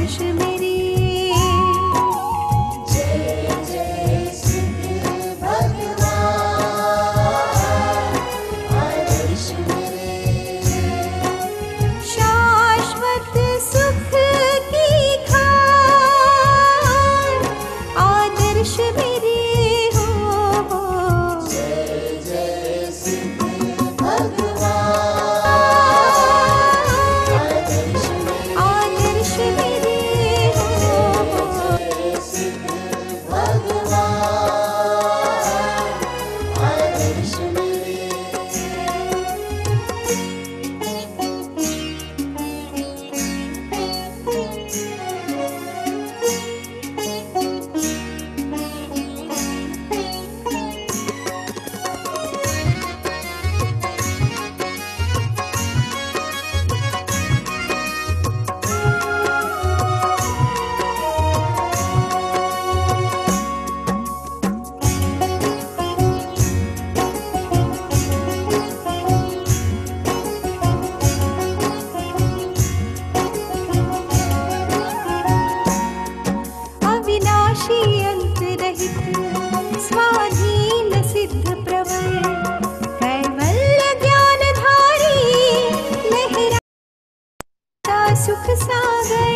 आदर्श मेरे। जय जय सिद्ध भगवान आदर्श मेरे। शाश्वत सुख की खान आदर्श मेरे हो। जय जय सिद्ध भगवान आदर्श मेरे। आदर्श मेरे हो। जय सिद्ध भगवान आदर्श मेरे। अविनाशी अंत रहित स्वाधीन सिद्ध प्रवर कैवल्य ज्ञान धारी लहराता सुख सागर।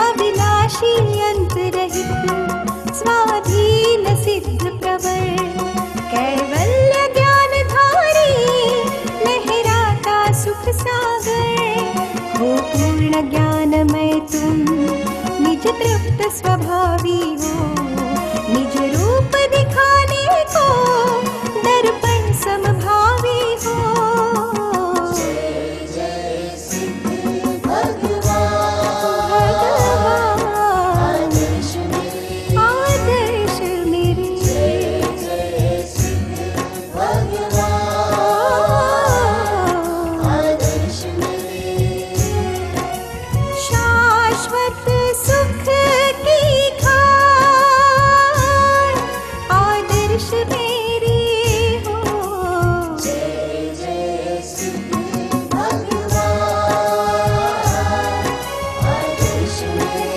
अविनाशी अंत रहित स्वाधीन सिद्ध प्रवर कैवल्य ज्ञान धारी लहराता सुख सागर। हो पूर्ण ज्ञानमय तुम निज तृप्त स्वभावी हो। निज रूप दिखाने को दर्पण समभावी हो। जय जय सिद्ध भगवान आदर्श मेरे। आदर्श मेरे। जय जय सिद्ध भगवान आदर्श मेरे। शाश्वत सुख की खान आदर्श मेरे हो। जय जय सिद्ध भगवान आदर्श मेरे।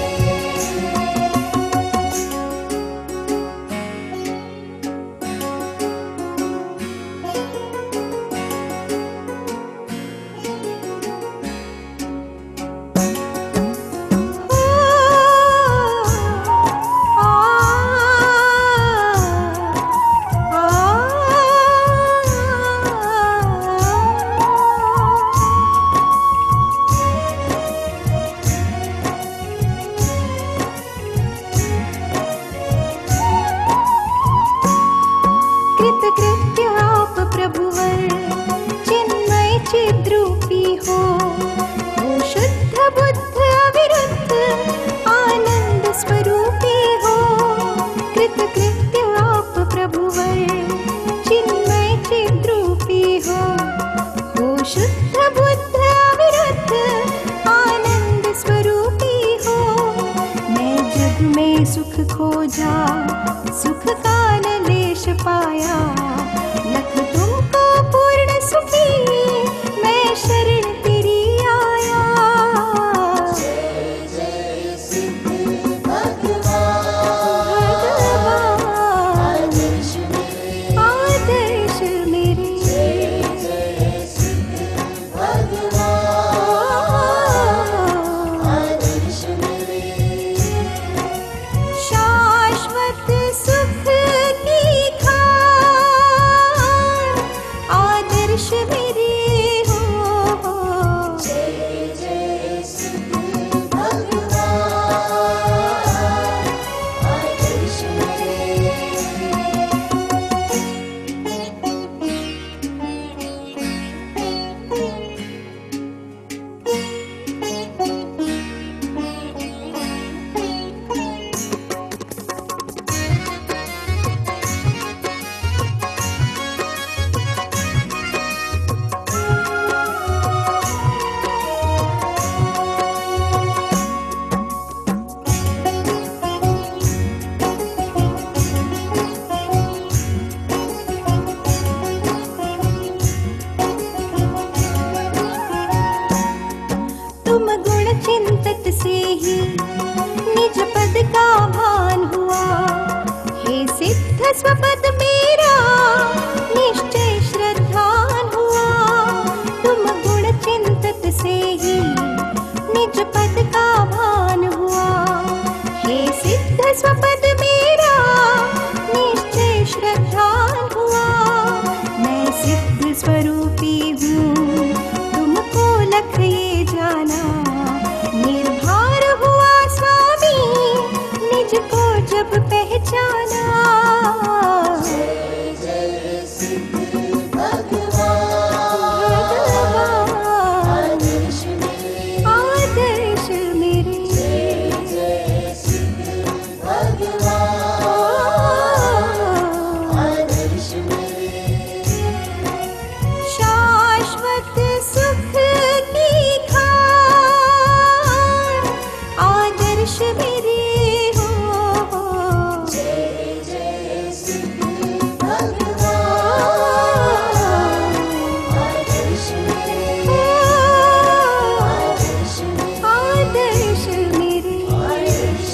कृतकृत्य आप प्रभुवर चिन्मय चिद्रूपी हो। शुद्ध बुद्ध अविरुद्ध आनंद स्वरूपी हो। कृतकृत्य आप प्रभुवर चिन्मय चिद्रूपी हो। शुद्ध बुद्ध अविरुद्ध आनंद स्वरूपी हो। मैं जग में सुख खोजा सुख का न लेश पाया। लख तुमको पूर्ण सुखी मैं शरण तेरी आया। जय जय सिद्ध भगवान आदर्श मेरे। आदर्श मेरे। जय जय सिद्ध भगवान आदर्श मेरे। शाश्वत सुख निज पद का भान हुआ। हे सिद्ध स्वपद मेरा निश्चय श्रद्धान हुआ। तुम गुण चिंतत से ही निज पद का भान हुआ। हे सिद्ध स्वपद मेरा निश्चय श्रद्धान हुआ। मैं सिद्ध स्वरूपी हूँ तुमको लख ये जाना। निर्भर हुआ स्वामी निज को जब पहचाना। जय जय सिद्ध भगवान आदर्श मेरे। आदर्श मेरे। जय जय सिद्ध भगवान आदर्श मेरे। शाश्वत सुख की खान आदर्श मेरे हो। जय जय सिद्ध भगवान आदर्श मेरे। आदर्श मेरे। आदर्श मेरे। आदर्श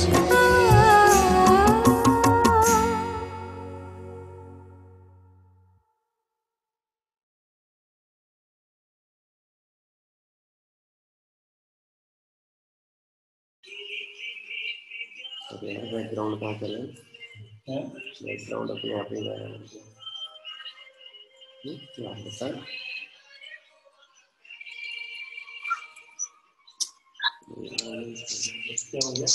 अब यार बैकग्राउंड कहाँ चले? बैकग्राउंड अपने आप ही गाना क्या बता? क्या हो गया?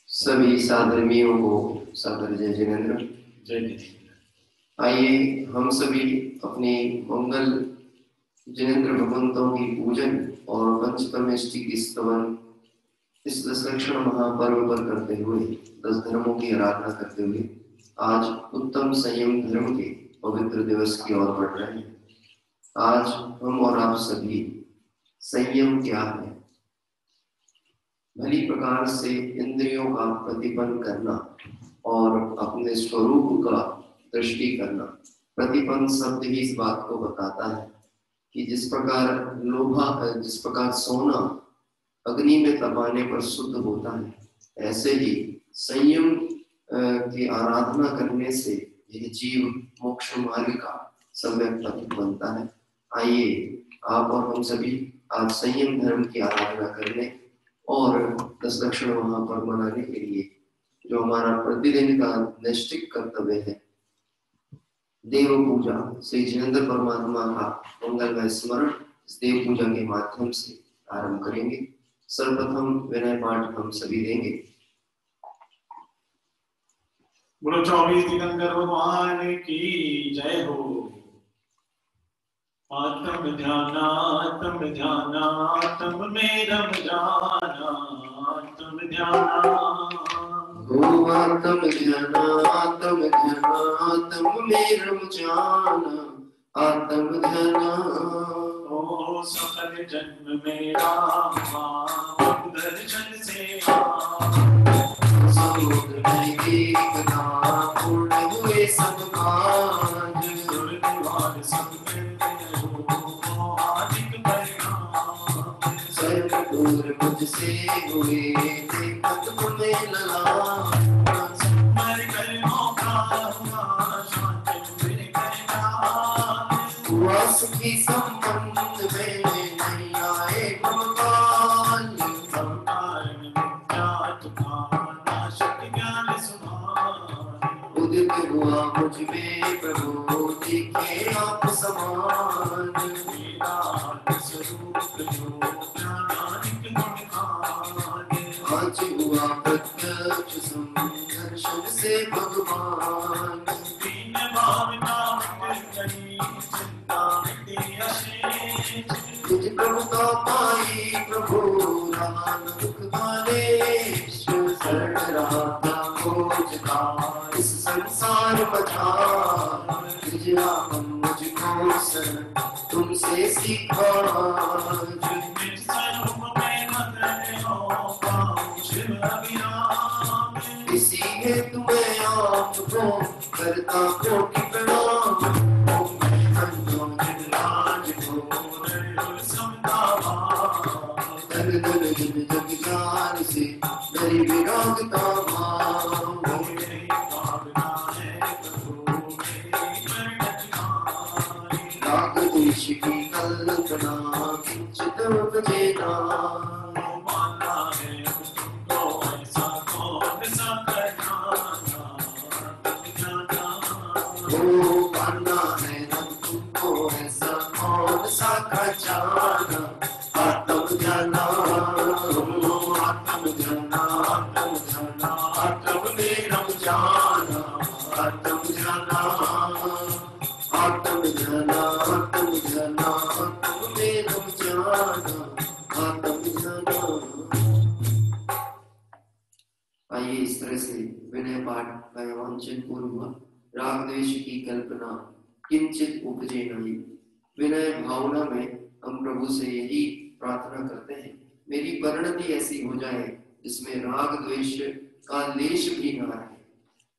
सभी साधर्मियों को सादर जय जिनेन्द्र। आइए हम सभी अपने मंगल जिनेन्द्र भगवंतों की पूजन और पंचपरमेष्टि की स्तवन इस दशलक्षण महापर्व पर करते हुए 10 धर्मों की आराधना करते हुए आज उत्तम संयम धर्म के पवित्र दिवस की ओर बढ़ रहे हैं। आज हम और आप सभी संयम क्या है, भली प्रकार से इंद्रियों का प्रतिपन्न करना और अपने स्वरूप का दृष्टि करना। प्रतिपन्न शब्द ही इस बात को बताता है कि जिस प्रकार सोना अग्नि में तपाने पर शुद्ध होता है, ऐसे ही संयम की आराधना करने से यह जीव मोक्ष मार्ग का सम्यक पथ बनता है। आइए आप और हम सभी आज संयम धर्म की आराधना करने और दशलक्षण महापर्व मनाने के लिए जो हमारा प्रतिदिन का नैष्ठिक कर्तव्य है, देव पूजा, श्री जिनेन्द्र परमात्मा का मंगलमय स्मरण इस देव पूजा के माध्यम से आरंभ करेंगे। सर्वप्रथम विनय पाठ हम सभी देंगे। बोलो 24 दिगंबर भगवान की जय हो। आत्म ध्यान में रम जाना, आत्म ध्यान हो आत्म ध्यान में रम जाना, आत्म ध्यान ओ सकल जन्म मेरा दर्शन से समुद्र में एकता पूर्ण हुए सब काज, दुर्निवार सब मिलते हो आदिक परिणाम। सर्व दूर मुझसे हुए देखत तुम्हें लला, मर कर मौका हुआ शांति मेरे कल्याण। हुआ सुखी संबंध में नहीं आए भगवान, संसार में विद्या तुझा नाशक ज्ञान सुभान। उदित हुआ मुझ में प्रभु दिखे आप समान, वेदांत स्वरूप जो ज्ञानानिक गुण खाने। आज हुआ प्रत्यक्ष संदर्शन से भगवान, दीन भावना मिट गई चिंता मिटी अशेष। तुझ प्रभुता पाई प्रभु रहा न दुख मालेश, शरण रहा था खोजता इस संसार मझार, तुझे आपन मुझको शरण तुमसे सीखा। निज स्वरूप में मगन हो पाऊं शिव अभिराम। इसी है तुम्हें आपको करता कोटि प्रणाम, ओम मैं खंडो जिनराज को निर्दोष समता भाव। दर दर दिन जग जान से डरी विरागता भाव, मेरी भावना है प्रभु मेरी परिणत नारी। राग द्वेष की कल्पना किंचित उपजे ना, माना है तुमको ऐसा कौन सा करना। ओ पाना है हम तुमको ऐसा कौन सा खजाना, आत्म ध्याना आत्म ध्याना आत्म ध्याना आत्म में रम जाना, आत्म ध्याना आत्म ध्याना आत्म ध्याना आत्म में रम जाना, आत्म ध्याना। आइए इस तरह से विनय पाठ का वांछन पूर्वक राग द्वेष की कल्पना किंचित उपजे नहीं। विनय भावना में हम प्रभु से यही प्रार्थना करते हैं, मेरी परिणति ऐसी हो जाए जिसमें राग द्वेष का लेश भी न रहे।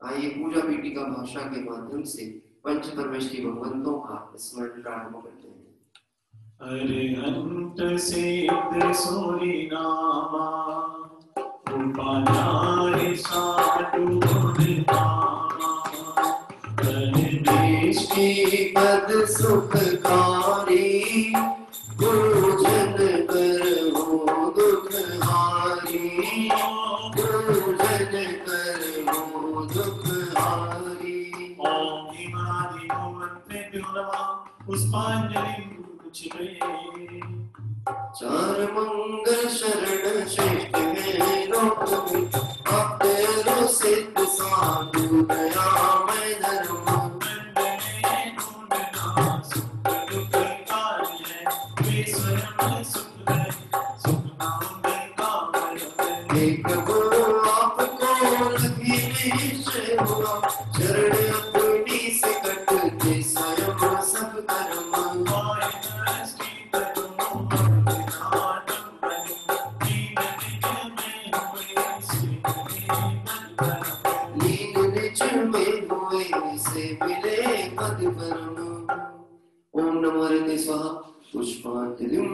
आइए पूजा पीठिका भाषा के माध्यम से पंच परमेष्ठी भगवंतों का स्मरण प्रारंभ करते हैं। अरिहंत सिद्ध सूरि नामा उपाध्याय साधु गुण नामा। दृष्टि पद सुखकारी गुरुजन कर हो दुख हारी, गुरुजन कर हो दुख हारी। ओम हिमादि मंत्रेभ्यो नमः पुष्पांजलिं उच्यते। चार मंगल शरण श्रेष्ठ है लोक में, आपतेरो सिद्ध साधु दयामय धर्म। मंडले ढूंढना सुख दुख कार्य, वे स्वयं सुख है सुख नाम का भय। एक गुरु आपको लगी निश्चय हुआ, चरण अपनी से कटते स्वयं सब कर्म। लीन निज में हुए से मिले पद परम। ओम नमो हरते स्वाहा पुष्पांजलिं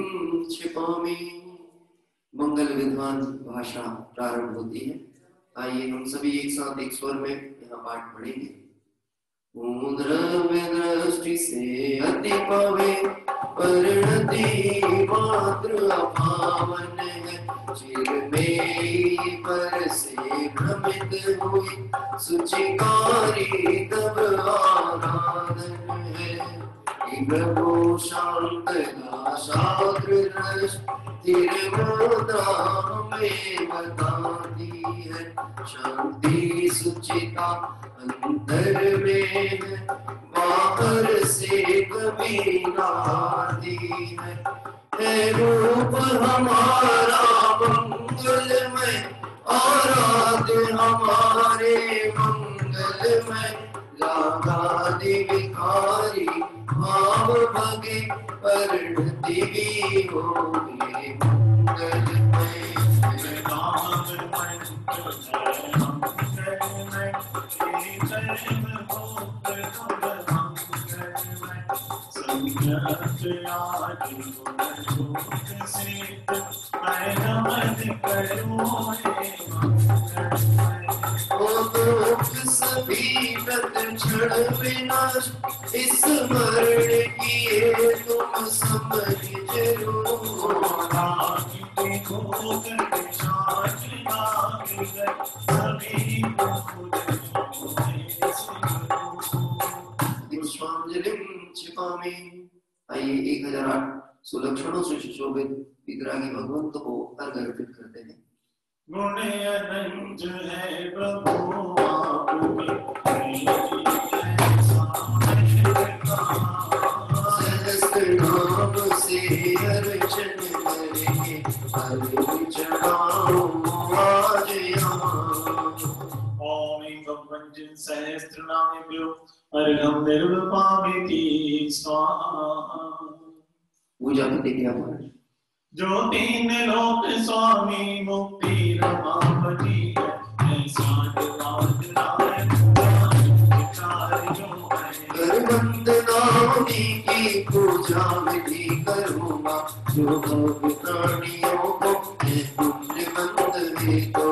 क्षिपामि। मंगल विद्वान भाषा प्रारंभ होती है। आइए हम सभी एक साथ एक स्वर में यहाँ पाठ पढ़ेंगे। ओम द्रव्य दृष्टि से अति पावे, परिणति मात्र अपावन है। चिर में पर से भ्रमित हुई, सुचिकारी तब आराधन है। प्रभु शांत स्थिर मुद्रा में बताती है, शांति सुचिता अंतर में है, बाहर से कभी ना आती है रूप हमारा मंगलमय, आराध्य हमारे मंगलमय, लागा दिविकारी भाव भगे, परिणति भी होगे मंगलमय। सभी व्रत क्षण विनाश, इस मरण किए तुम समझ जरूर। आइए 1008 सुलक्षणों से सुशोभित विग्रही भगवंत को अर्घ अर्पित करते हैं। गुण अनंत है प्रभु आपके, सहस्त्र नाम से अर्चन करेंगे, अर्घ चढ़ाओ आज यहाँ। ओम पंचन सहस्त्र नामेभ्यो अर्घं निर्वपामिति स्वाहा। पूजा करते क्या मारे जो तीन लोक स्वामी मुक्ति रमापति है, ऐसा वंदनाओं की पूजा विधि करूँगा, जो भव प्राणियों को पुण्य मंदिर को।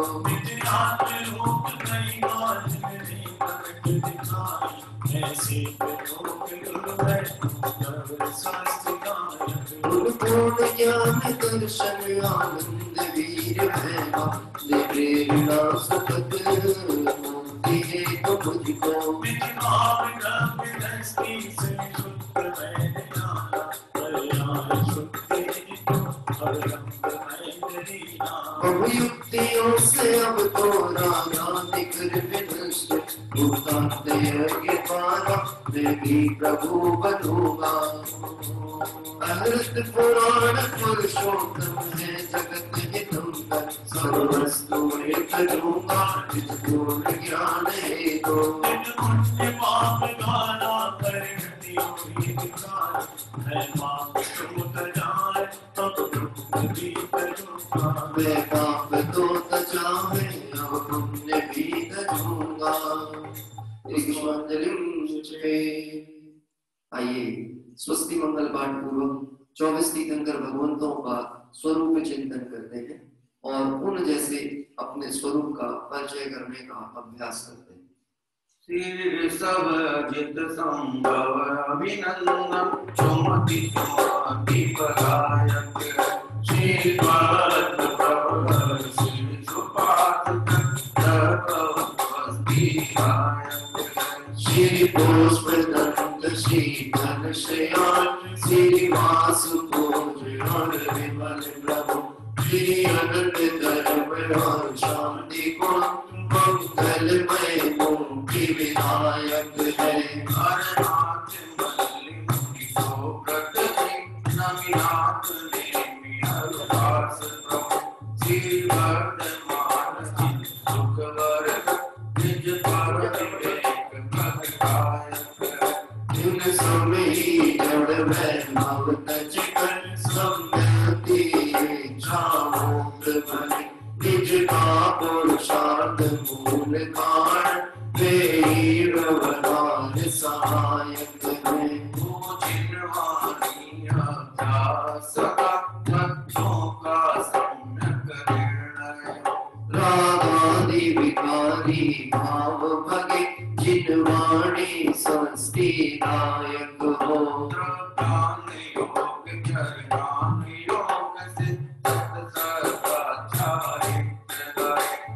पूर्ण ज्ञान दर्शन आनंद वीर भैया, दे प्रेरणा सुखद मुक्ति है तो मुझको। युक्तियों से अब तो राजा निकर विनष्ट, के द्वारा मैं भी प्रभु बनूंगा। अमृत पुराण पुरुषोत्तम है जगत हितंकर, सर्वस्तु में करूंगा पूर्ण ज्ञान है तो। मैं पाप तो तजाए अब पुण्य भी करूंगा। आइए स्वस्ति मंगल पाठ पूर्वक 24 तीर्थंकर भगवंतों का स्वरूप चिंतन करते हैं और उन जैसे अपने स्वरूप का परिचय करने का अभ्यास करते हैं। श्री ऋषभ जित संभव अभिनंदन, सुमति सुमति पदायक, श्री भरत प्रवर श्री सुपात्र श्री पुष्पदंत श्री घनश्याम, श्री वासुदेव विमल प्रभु, श्री अनंत धर्म शांति गुण, मंगलमय मुक्ति विनायक है। हरनाथ मल्लिक को प्रकृति नमिनाथ नेमि हरदास प्रभु, श्री वर्धमान सुख वर्ग निज पर विवेक प्रगटायक। दिन समय जड़ में भवत चिकन, सम्यति इच्छामुक्त बने, निज का पुरुषार्थ मूल कारण, वेरवनाथ सहायक है। जिनवाणी अभ्यास का बच्चों का सम्यक निर्णय, रागादि विकारी भाव भगे, जिनवाणी संस्ति नायक हो। ज्ञान योग ज्ञान योग से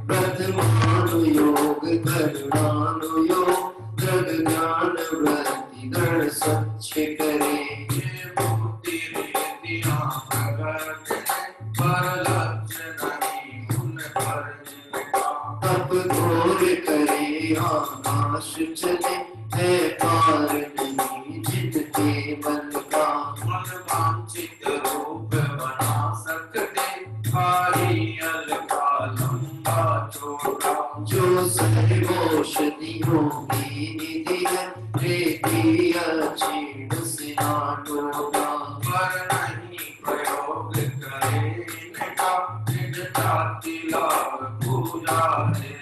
प्रथमानु योग करुणानु योग, दृढ़ ज्ञान वृत्ति दृढ़ स्वच्छ करे। ये मूर्ति रीतियां प्रगट है, पर लक्ष्य नहीं उन पर जिनका। तप घोर करे आकाश चले, है पार नहीं जिनके बल का। मन वांछित रूप बना सकते, कारियल का लंबा चौड़ा। जो सर्वौषधियों की निधि है, प्रीति अच्छी से ना टोका। पर नहीं प्रयोग करे इनका, इनका तिलार पूजा है।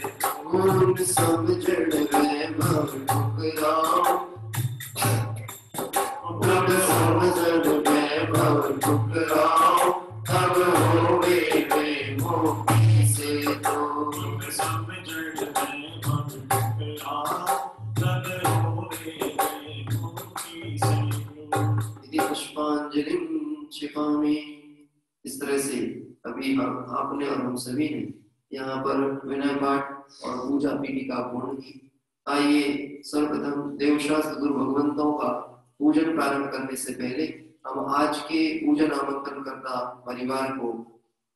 पूर्ण समझण वैभव ठुकराओ, पूर्ण समझण वैभव ठुकराओ। तब होवे वे मोही से तो। यदि पुष्पांजलि छिपामी। इस तरह से अभी आपने और हम सभी ने यहाँ पर विनय पाठ और पूजा पीठिका पूर्ण की। आइए सर्वप्रथम देवशास्त्र गुरु भगवंतों का पूजन प्रारंभ करने से पहले हम आज के पूजन आमंत्रण करता परिवार को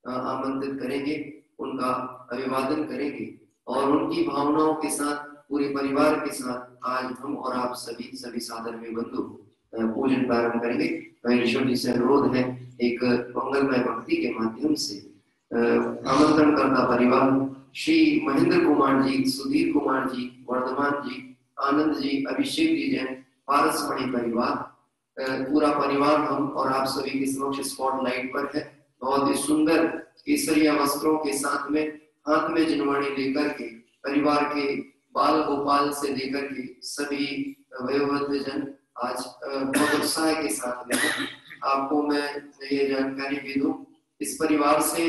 आमंत्रित करेंगे, उनका अभिवादन करेंगे और उनकी भावनाओं के साथ पूरे परिवार के साथ आज हम और आप सभी सादर में बंधु पूजन प्रारंभ करेंगे। ईश्वर जी से अनुरोध है एक मंगलमय भक्ति के माध्यम से आमंत्रण करता परिवार श्री महेंद्र कुमार जी, सुधीर कुमार जी, वर्धमान जी, आनंद जी, अभिषेक जी जैन, पारसमणि परिवार, पूरा परिवार हम और आप सभी के समक्ष स्पॉटलाइट पर है। बहुत ही सुंदर केसरिया वस्त्रों के साथ में हाथ में जिनवाणी लेकर के परिवार के बाल गोपाल से लेकर के सभी वयोवृद्ध जन आज बहुत उत्साह के साथ में। आपको मैं ये जानकारी भी दूं, इस परिवार से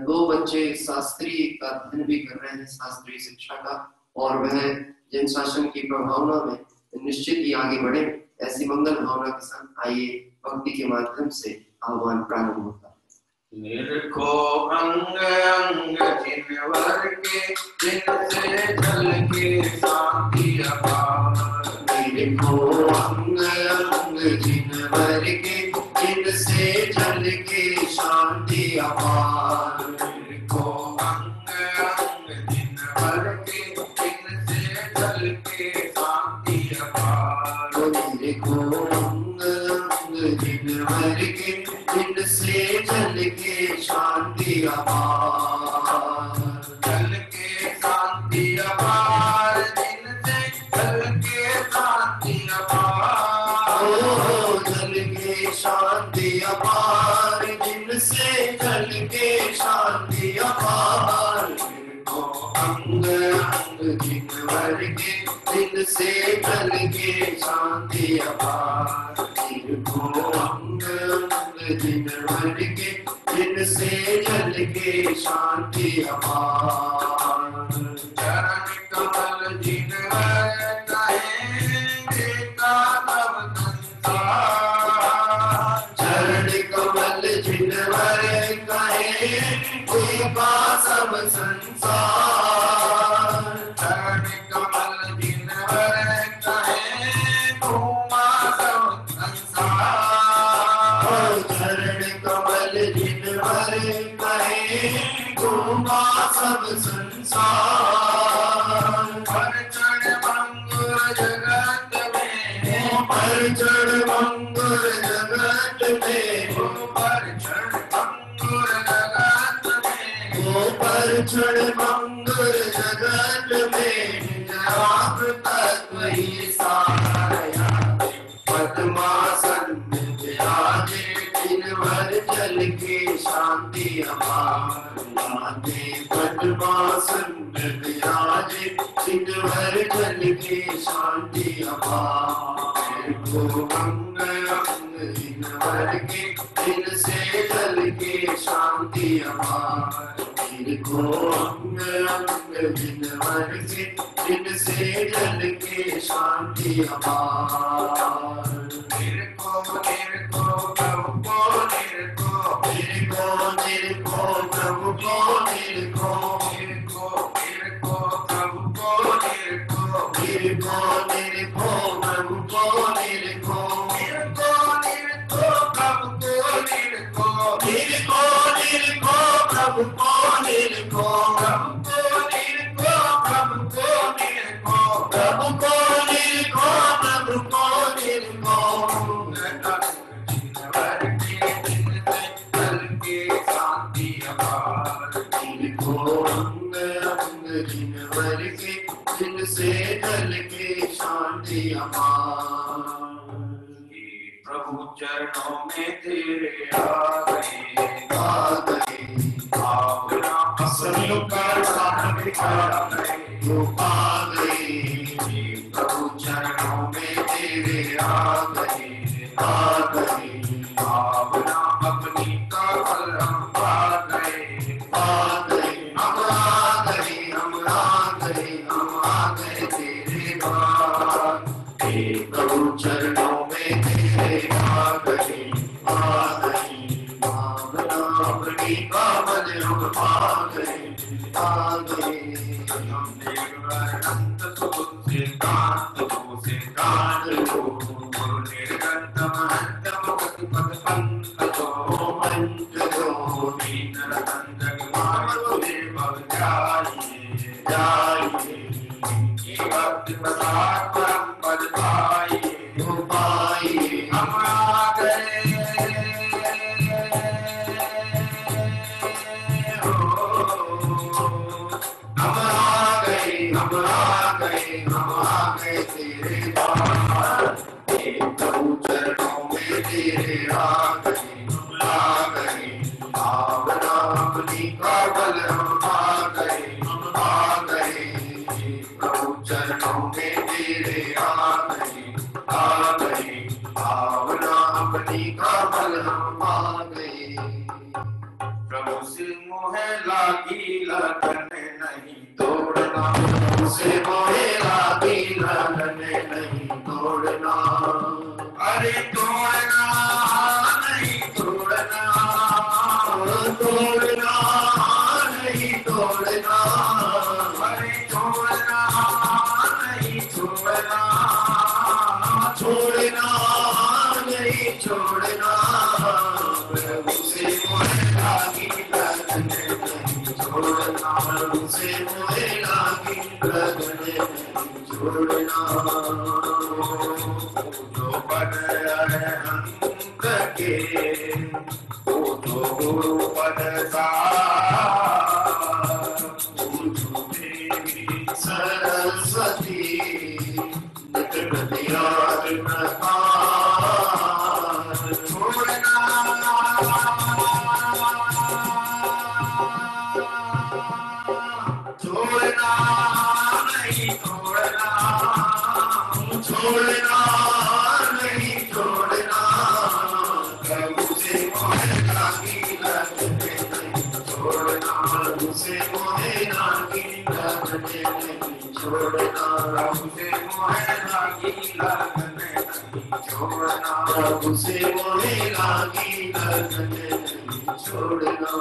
2 बच्चे शास्त्रीय का अध्ययन भी कर रहे हैं, शास्त्रीय शिक्षा का, और वह जन शासन की प्रभावना में निश्चित ही आगे बढ़े, ऐसी मंगल भावना के साथ आइए भक्ति के माध्यम से आह्वान प्रारंभ होता है। निरखो अंग अंग जिनवर के, जिनसे जल के शांति अपार। निरखो अंग अंग जिनवर के, जिनसे जल के शांति अपार। निरखो अंग अंग जिनवर के, जिनसे जल के शांति अपार। निरखो अंग अंग जिनवर के, जिनसे जल के शांति अपार। जल के शांति अपार, जिनसे जल के शांति अपार। ओ जल के शांति अपार, जिनसे जल के शांति अपार। निरखो अंग अंग जिनवर के, जिनसे जल के शांति अपार। निरखो अंग अंग जिनवर के, जिनसे जल के शांति अपार। चरण कमल जिनवर कहेंगे का तब संसार। चरण कमल जिनवर कहेंगे का सब संसार। चरण कमल जिनवर कहें घूमा सब संसार। चरण कमल जिनवर कहें घूमा सब संसार। पर चढ़ मंगुर जगत में, पर चढ़ मंगुर जगत में, पर चढ़ मंगुर जगत में। पर चढ़ मंगुर जगत में, आप तत्व ही सारा। पद्मासन में विराजे, जिनवर जल के शांति अपार। पद्मासन में विराजे, जिनवर जल के शांति अपार। को अंग अंग जिनवर के, जिनसे जल के शांति अपार। को अंग अंग जिनवर के, जिनसे जल के शांति अपार। निरखो निरखो प्रभु को निरखो, निरखो निरखो प्रभु को निरखो। निरखो निरखो प्रभु को निरखो। निरखो निरखो प्रभु को निरखो। चरणों में तेरे आ गए भावना सभी लोग का साथ में आ गए प्रभु चरणों में तेरे आ गए भावना अपनी काबल हम आ गए हम आ गए तेरे द्वार हे प्रभु चरणों में तेरे आ गए भावना अपनी काबल हम आ गए हम अनंत सिद्धांत को गुरु निर्गंतम हंतम गतिपद पंकजो भीतर संजग मार्ग भव जाइए इनकी भक्ति प्रसाद परम पद पाइए हम आ गए हम आ गए तेरे द्वार हे प्रभु चरणों में तेरे आ गए भावना अपनी काबल हम आ गए प्रभु चरणों में तेरे आ गए भावना अपनी काबल हम आ गए प्रभु से मोहे लागी लगन नहीं तोड़ना से मोहे लागी लगन नहीं तोड़ना अरे तोड़ना नहीं तोड़ना नहीं तोड़ना अरे छोड़ना नहीं छोड़ना नहीं छोड़ना प्रभु से मोहे लागी लगन नहीं छोड़ना प्रभु से मोहे लागी लगन नहीं छोड़ना जो पद अनंत के वो तो गुरु पद देवी सरस्वती नित प्रतियाद प्रकार छोड़ना नहीं छोड़ना नहीं छोड़ना प्रभु से मोहे लागी लगन नहीं छोड़ना प्रभु से मोहे लागी लगन नहीं छोड़ना प्रभु से मोहे लागी लगन नहीं छोड़ना प्रभु से मोहे लागी लगन नहीं छोड़ना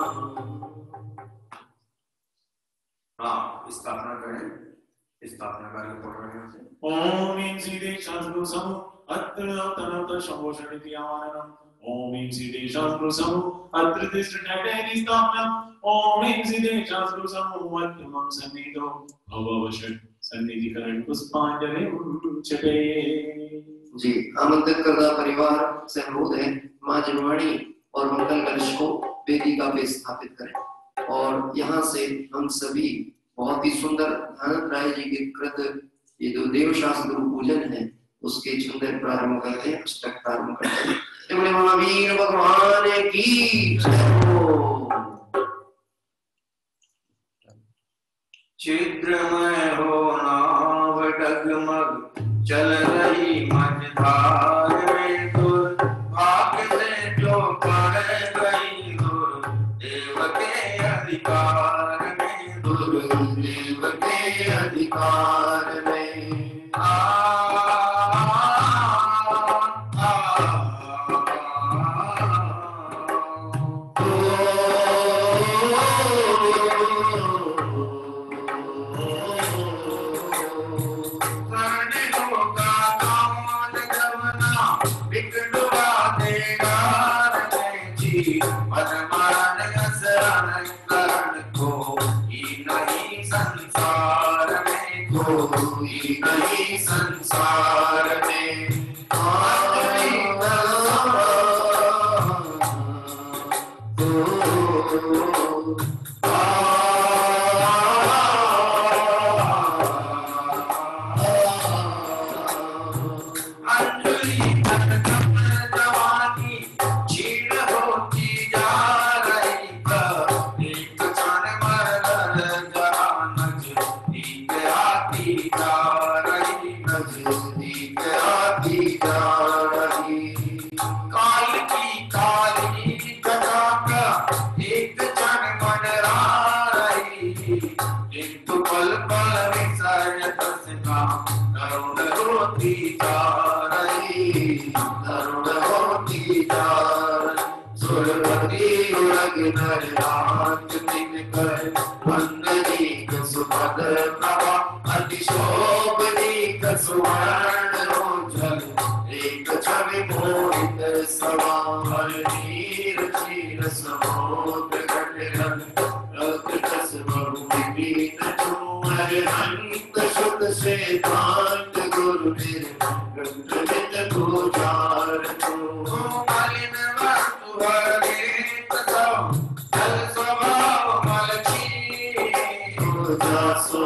हाँ स्थापना करें स्थापना कार्य पढ़ रहे हैं ओम इन सीधे शास्त्र समूह अत्र तनत संभोषणिति आवाहनम ओम इन सीधे शास्त्र समूह अत्र तिष्ठ टैटैनि स्थापनम ओम इन सीधे शास्त्र समूह वर्तमं सन्निधो भववशट सन्निधिकरण पुष्पांजलि उच्चते जी आमंत्रित करदा परिवार से अनुरोध है मां जगवाणी और मंगल कलश को वेदिका पे स्थापित करें और यहाँ से हम सभी बहुत ही सुंदर धनत राय जी के कृत ये जो देव शास्त्र गुरु पूजन है उसके सुंदर प्रारंभ करते हैं अष्टक प्रारंभ करते हैं त्रिपुर महावीर भगवान की जय हो छिद्रमय हो नाव डगमग चल रही मझधार में दूर भाग्य से जो पड़ गई दूर देव के अधिकार में देव के अधिकार में काल की काली कटाका एक जन मन राई एक पल पल विसर तसका करुण होती जा रही करुण होती जा सुरवती उलग नर रात दिन कर वंदनी सुभद प्रभा अतिशोभनी सुवर्ण रोजल एक छवि मोहित सवार नीर चीर समुद्र घटरन रक्त बहुविधीत चूमर अंत शुद्ध से कांत गुरु निर्गत पूजार मलिन वस्तु हरित जल स्वभाव मलची जासो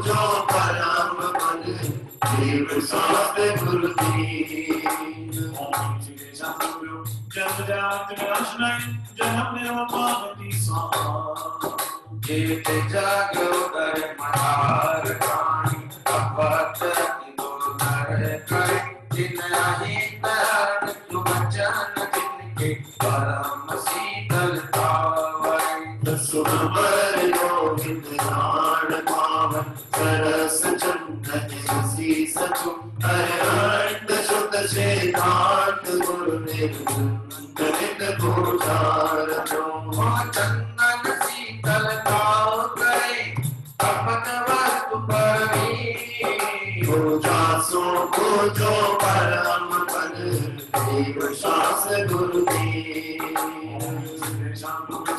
जो परम पद जीव शास्त्र गुरु जीत जागो कर मदार प्राणी अपत दुर्धर करे जिनहि तरण सुवचन जिनके परम शीतलता वै सुबर योगित नाड़ पावन सरस चंदन शशि सचु अरहंत शुद्ध शेतांत गुरु निर्गत पूजार चंदन शीतलता करे अपन वस्तु परमी पूजा सो पूजो परम पद देव शास्त्र गुरु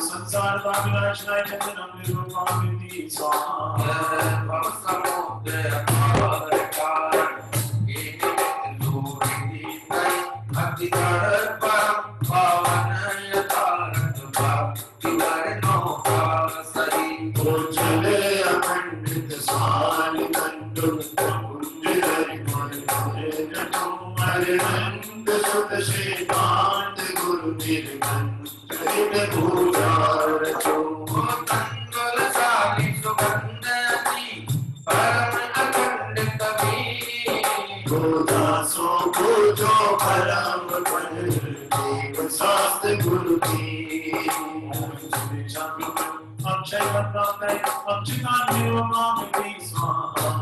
संसार बाबुलाशनाय चंदनम निरूपामिति स्वाहा भव समुद्र पार कारण ये निमित्त दूरिति कई अति कर परम पावन यथार्थ भक्ति वर्णो का सही चले अखंडित साल कंडुम कुंजरि मन अरहंत सुत शेतांत गुरु निर्गत पूजार कंगल साली सुगंधि परम अखंडित भी गोदासो पूजो परम पद देव शास्त्र गुरु अक्षय वक्राय अक्षिकान निरूपामिति स्वाहा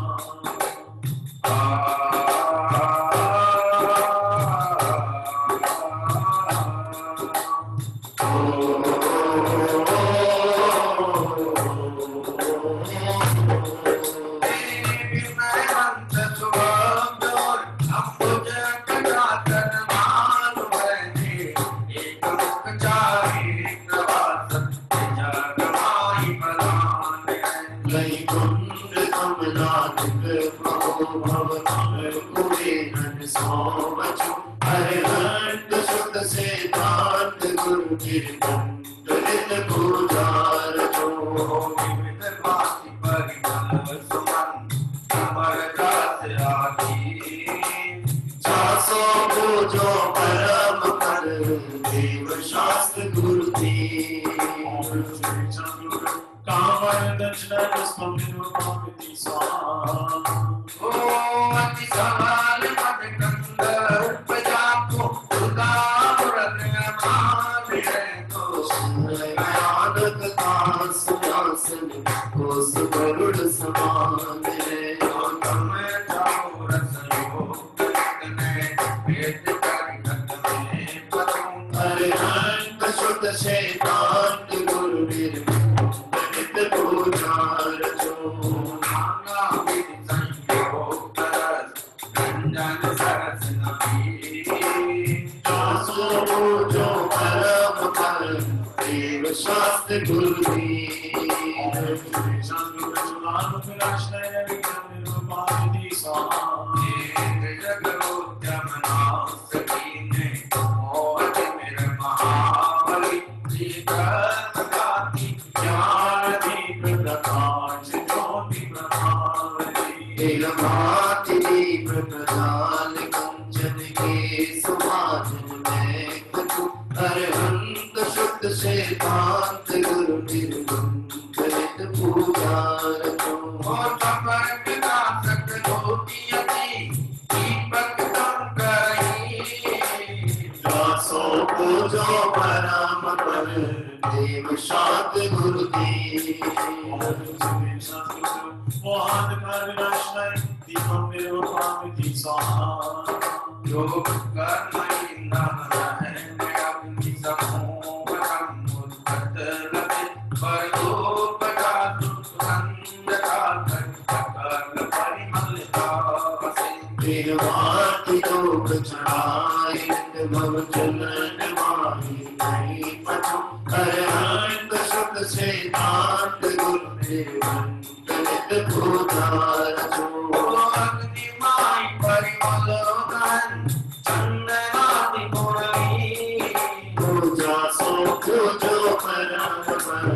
अरहंत शुद्ध शेतांत गुरु निर्गत पूजार विविध भांति परिमल सुमन अमर दास आदि जासो पूजो परम पद देव शास्त्र गुरु कामर दक्षिण पुष्पम निरूपामिति स्वाहा ओ अति सवाल मत कंदर्प जाको उदावरन मान है तो भयानक कासुयासन कोस गरुड़ समान है तम जाओ रसयोग ने वेद करगत में पतुं अरहंत शुद्ध शेतांत गुरु निर्गत पूजार नाना विधि संयोग तरस रंजन सरस नबी जासो पूजो परम पद देव शास्त्र गुरु प्रदान कंचन के समाधन में अरहंत शुद्ध शेतांत गुरु निर्गत पूजार और कपर पिता सक ज्योति अति दीपक तुम करही पूजो परम पर देव शांत गुरु की मोहन कर विनाशनाय दीपम निरूपामिति स्वाहा जो कर्मणि नाम है मेरा अपनी समूहम मुद्दत लगे पर दो पटा अंधकार कर परिमल का निर्वाति लोक चढ़ाए भव चलन माही नहीं पठो अरहंत सुख से दांत गुरु निर्वंत नित भूतार जो अग्नि माई परिमल गहन चंदनादि मुरली पूजा सो पूजो परम पर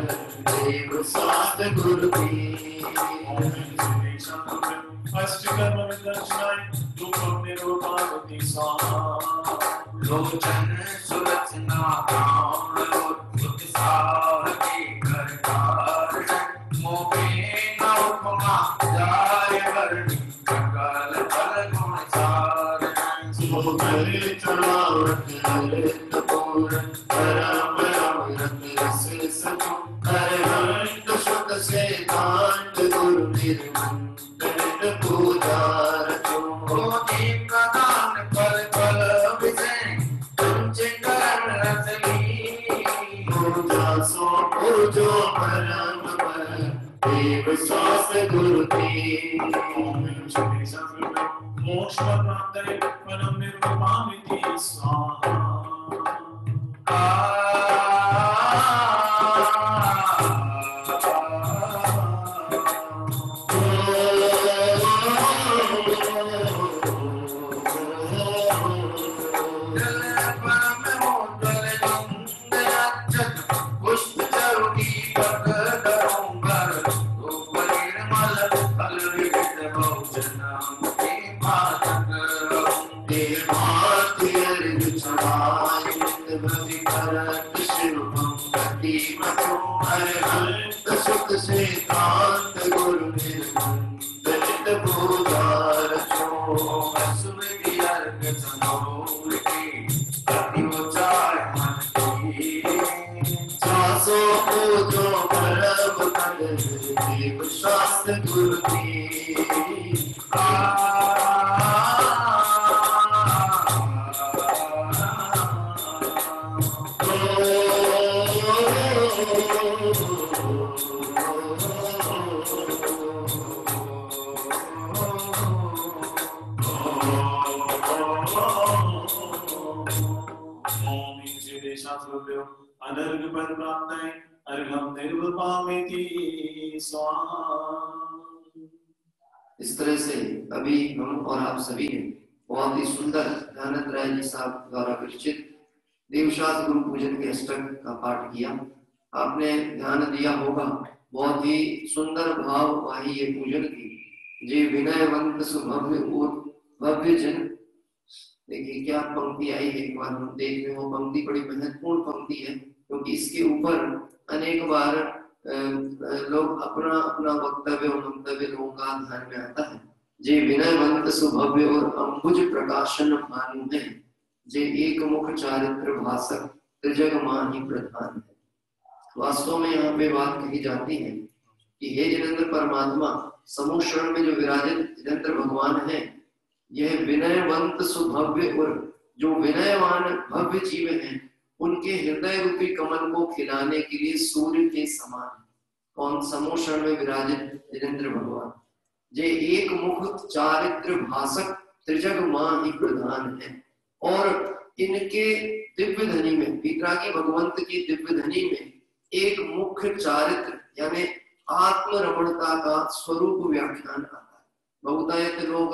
देव शास्त्र गुरु की अष्टकर्म विदर्शनाय रूपम निरूपामिति स्वाहा लोचन सुरचना काम उत्साह के करतार मोहे नौपमा जाय वर्णि सकल फल गुण सार मोहर चढ़ावत हरित पूर परम अमृत रस सचो अरहंत सुख से दांत गुरु निर्मंत नित पूजा रचो मोहि प्रदान फल फल विषय पंच करण रचली पूजा सो पूजो परम पर देव शास्त्र गुरु की मोक्षपदाय परम निरूपामिति स्वाहा सुख से कांत गुरु निर्मंत नित पूजा रचो सासो पूजो परम पद देव शास्त्र गुरु की अनर्घ पर प्राप्ताय अर्घम निर्वपामिति स्वाहा। इस तरह से अभी हम और आप सभी ने बहुत ही सुंदर ध्यानत राय जी साहब द्वारा विरचित देवशास्त्र गुरु पूजन के अष्टक का पाठ किया। आपने ध्यान दिया होगा बहुत ही सुंदर भाव वाही ये पूजन की जी विनयवंत सुभव्य और भव्य जन। देखिए क्या पंक्ति आई है, एक बार हम देख रहे हो पंक्ति बड़ी महत्वपूर्ण पंक्ति है क्योंकि इसके ऊपर अनेक बार लोग अपना अपना वक्तव्य और मंतव्य लोगों का ध्यान में आता है। जे विनयवंत सुभव्य और अंबुज प्रकाशन भानु है, जे एक मुख चारित्र भाषक त्रिजग माही प्रधान है। वास्तव में यहाँ पे बात कही जाती है कि हे जिनेंद्र परमात्मा, समूह शरण में जो विराजित जिनेंद्र भगवान है, यह विनयवंत सुभव्य और जो विनयवान भव्य जीव हैं, उनके हृदय रूपी कमल को खिलाने के लिए सूर्य के समान कौन समूह शरण में विराजित जिनेंद्र भगवान, जे एक मुख चारित्र भाषक त्रिजग मां ही प्रधान है। और इनके दिव्य धनी में, वितरागी भगवंत की दिव्य धनी में एक मुख्य चारित्र यानी आत्मरमणता का स्वरूप व्याख्यान आता है। बहुतायत लोग,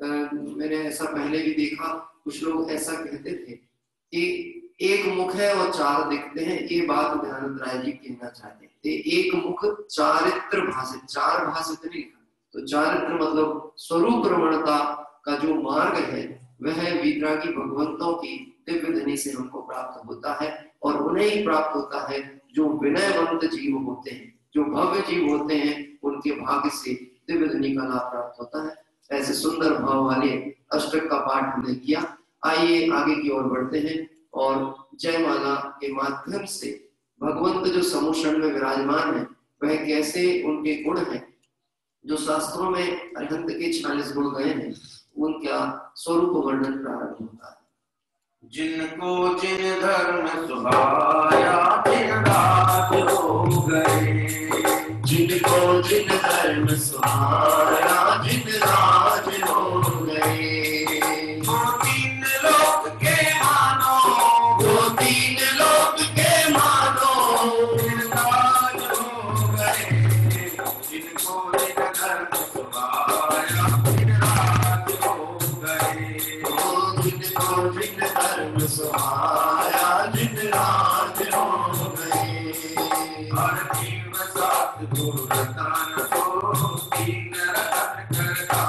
मैंने ऐसा पहले भी देखा, कुछ लोग ऐसा कहते थे कि एक मुख है और चार दिखते हैं। ये बात ध्यानंद राय जी कहना चाहते थे, एक मुख चारित्र भाषित, चार भाषित नहीं लिखा, तो चारित्र मतलब स्वरूप रमणता का जो मार्ग है वह वीतरागी भगवंतों की दिव्य धनी से हमको प्राप्त होता है। और उन्हें ही प्राप्त होता है जो विनयवंत जीव होते हैं, जो भव्य जीव होते हैं, उनके भाग्य से दिव्य धनी का लाभ प्राप्त होता है। ऐसे सुंदर भाव वाले अष्टक का पाठ हमने किया। आइए आगे की ओर बढ़ते हैं और जयमाला के माध्यम से भगवंत जो समूषण में विराजमान है वह कैसे उनके गुण हैं जो शास्त्रों में अरिहंत के 46 गुण गए हैं, उनका स्वरूप वर्णन प्रारंभ होता है। जिनको जिन धर्म सुभाया जिन राज हो गए, जिनको जिन धर्म सुभाया जिन राज हो गए, वो तीन लोक के मानो, वो तीन लोक के मानो जिन राज हो गए। जिनको जिन धर्म सुभाया जिन राज हो गए, जिनको जिन धर्म सुभाया जिन राज हो गए। हर जीव साथ गुरु रतन को तीन रतन करता,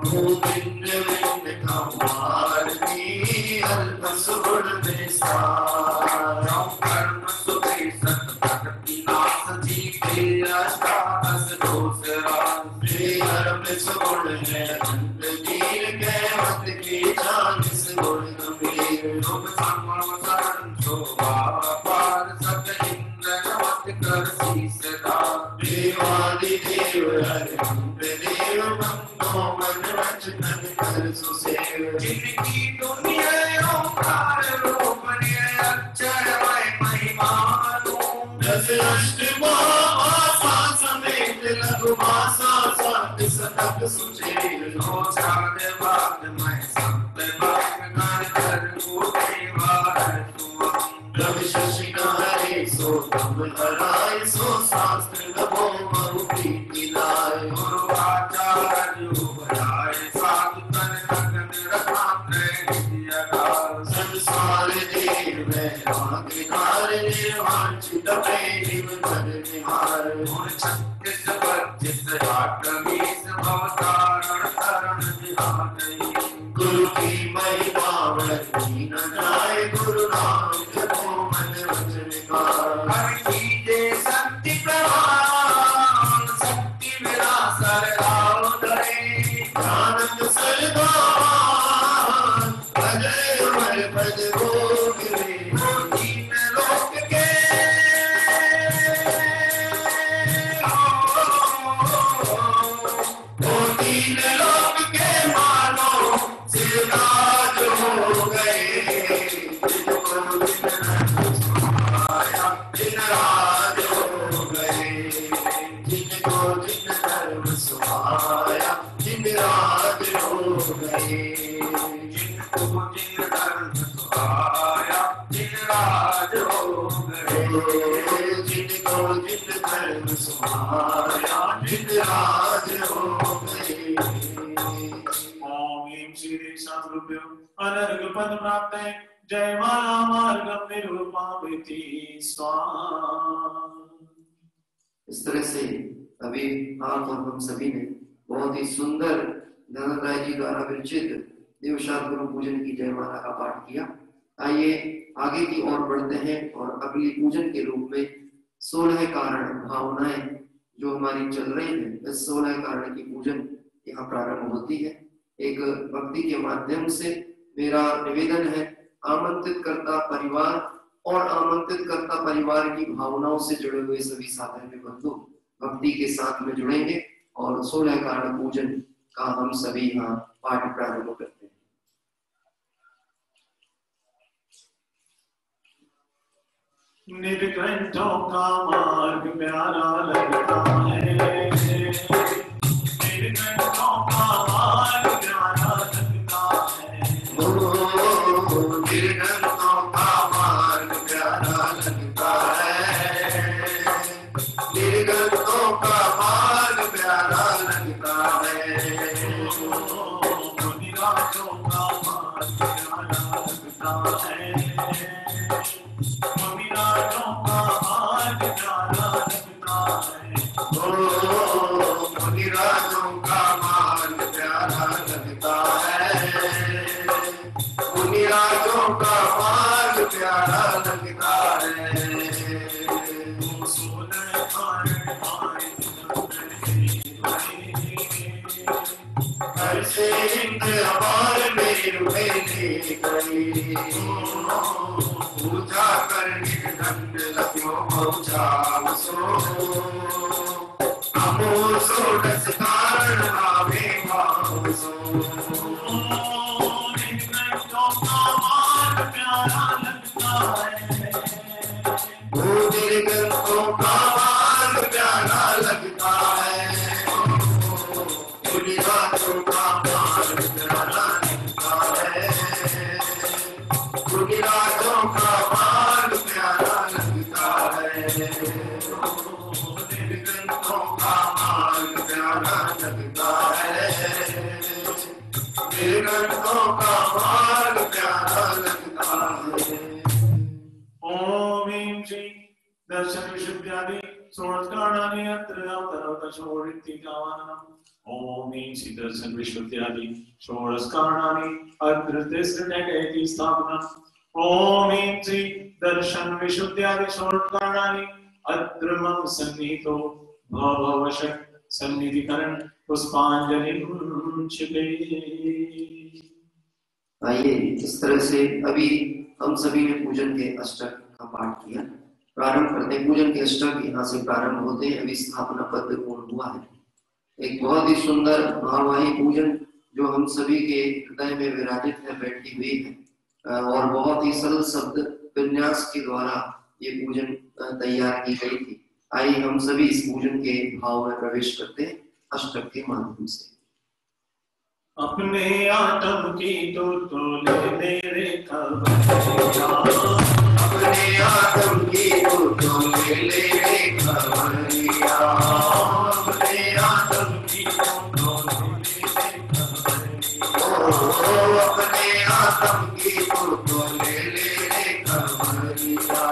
वो भिन्न भिन्न कमार की अल्प सुगुण विस्तार। कर्म सुखी सत भक्ति नाथ जी के अष्टादश दोष राज। धर्म सुगुण है अंत वीर कहवत की 40 गुण गंभीर। लोक संभव शरण शोभा पार सत इंद्रवत कर शीस दान। देवादि देव हरिहंत देव बंदो मन वचन कर सुसेव। जिनकी दुनिया ओंकार रूप ने अक्षरमय महिमानु। 10 अष्टमासा समेत लघु मासा सात शतक सुचेर। दो चार बाद मैं सप्त भाग गण कर कोटि वार सुअम। रवि शशि हरे सो तम हराय सो शास्त्र गो बहु प्रीति लाय। गुरु आचार्य उपराय साधु तन लगन रत्नात्रय विद्या गाय। संसार देव में आज्ञाकार निर्वांचित प्रेम कर निहार। गुण 36 बत्तीस 28 भवतारण तरण विहारई। गुरु की महिमा वर्णी न जाए, गुरु नानक को मन वचन गाए। हर कीजे शक्ति प्रवान, शक्ति विलास राव धरे। आनंद सरदार अजय अमर पद भोग रे। तीन लोक के वो तीन लोक के मानो सिरताज हो गए। जिनको जिन धर्म सुभाया जिन राज हो गए। जिनको जिन धर्म सुभाया जिन राज हो गए। जिनको जिन धर्म सुभाया जिन राज हो गए। जिनको जिन धर्म सुभाया जिन राज हो गए। ओम ह्रीं श्री शास्त्रुभ्यो अनर्घ पद प्राप्त है। जयमाला मार्गम निरूपामिति स्वाहा। इस तरह से अभी आप और हम सभी ने बहुत ही सुंदर धनंजय राय जी द्वारा विरचित देवशास्त्र गुरु पूजन की जयमाला का पाठ किया। आइए आगे की ओर बढ़ते हैं और अगली पूजन के रूप में 16 कारण भावनाएं जो हमारी चल रही है, इस 16 कारण की पूजन यहाँ प्रारंभ होती है। एक भक्ति के माध्यम से मेरा निवेदन है, आमंत्रित करता परिवार और आमंत्रित करता परिवार की भावनाओं से जुड़े हुए सभी साधर्म्य बंधु भक्ति के साथ में जुड़ेंगे और 16 कारण पूजन का हम सभी यहाँ पाठ प्रारंभ करते हैं। निर्ग्रंथों का मार्ग प्यारा लगता है। निर्ग्रंथों का मार्ग प्यारा लगता है। निर्ग्रंथों का मार्ग प्यारा लगता है। निर्ग्रंथों का मार्ग प्यारा लगता है। मुनिराजों का मार्ग प्यारा लगता है। मुनिराजों का मार्ग प्यारा लगता है। मुनिराजों का मार्ग प्यारा लगता है। मुनिराजों का मार्ग प्यारा लगता है। हर से इंद्र अपार मेरे में ले गए पूजा करने दंड लग्यो पहुंचा सो अमो सोडस कारण आवे भाव सो निर्गंतों का मार्ग प्यारा लगता है मुनिराजों का मार्ग प्यारा लगता है मुनिराजों का मार्ग प्यारा लगता है निर्गंतों का मार्ग प्यारा लगता है निर्गंतों का मार्ग प्यारा लगता है। ओम ह्रीं श्री दर्शन विशुद्ध्यादि षोडशकरणानि अत्र अवतरोतशोरित्तिकावाननम् ओम ह्रीं श्री दर्शन विशुद्ध्यादि षोडशकरणानि अत्र तिसृटकैति स्थापनम् ओम ह्रीं श्री दर्शन विशुद्ध्यादि षोडशकरणानि अत्र मम सन्निहितो भववशक् सन्निधिकरण पुष्पांजलिं छिपे। आइए इस तरह से अभी हम सभी ने पूजन के अष्टक का पाठ किया। प्रारंभ करते हैं। पूजन के अष्टक यहाँ से प्रारंभ होते हैं। अभी स्थापना पद पूर्ण हुआ है। एक बहुत ही सुंदर भाववाही पूजन जो हम सभी के हृदय में विराजित है, बैठी हुई है और बहुत ही सरल शब्द विन्यास के द्वारा ये पूजन तैयार की गई थी। आइए हम सभी इस पूजन के भाव में प्रवेश करते हैं अष्टक के माध्यम से। अपने आत्म की तो ले रे खबरिया अपने आत्म की तो ले रे खबरिया अपने आत्म की तो ले रे खबरिया अपने आत्म की तो ले रे खबरिया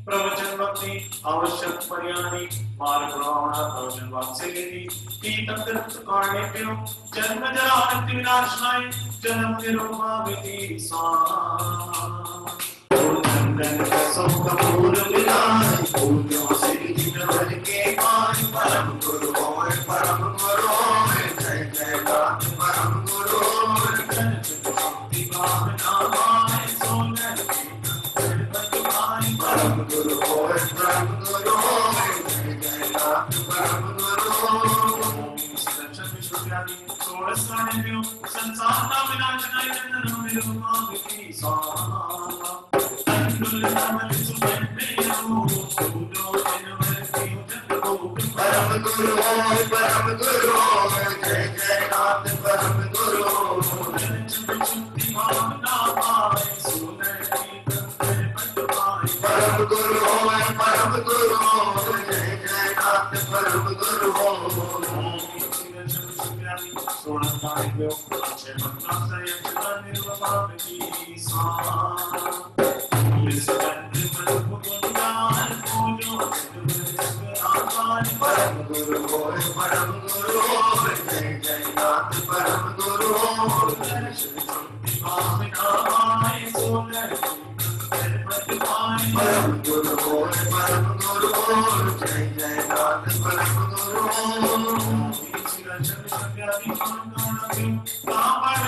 प्रवचन भक्ति आवश्यक पर्यानि मार्ग प्रवण प्रवचन वात्सल्यति तीर्थकृत कारणेभ्यो जन्म जरा मृत्यु विनाशनाय जन्म निरोगामिति स्वाहा गंगन कसों कपूर मिलाए पूज्यों श्री जिनवर के पार परम गुरु होए परम गुरु होए जय जय नाथ परम गुरु होए जन शक्ति भावना माए सोनर परम गुरु होए परम गुरु होए जय जय नाथ परम गुरु षोडशकरणानि संसार का विनाशनाय जन्म निरोगामिति स्वाहा परम गुरु होए परम गुरु होए जय जय नाथ परम गुरु परम गुरु होए परम गुरु होए जय जय नाथ परम गुरु परम गुरु होए परम गुरु होए जय जय नाथ परम गुरु परम गुरु होए परम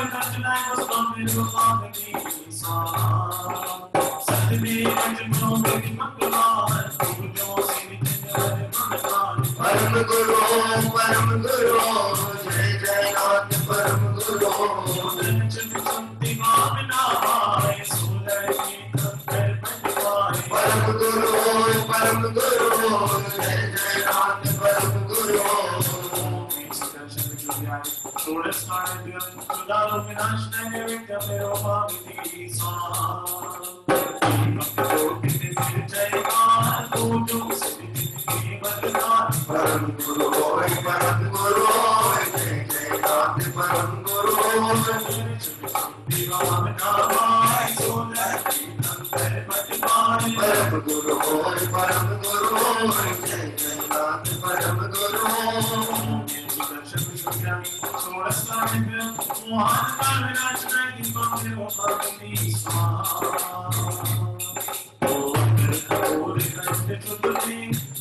गुरु होए जय जय नाथ परम गुरु परम गुरु परम गुरु जय जय नाथ परम गुरु परम गुरु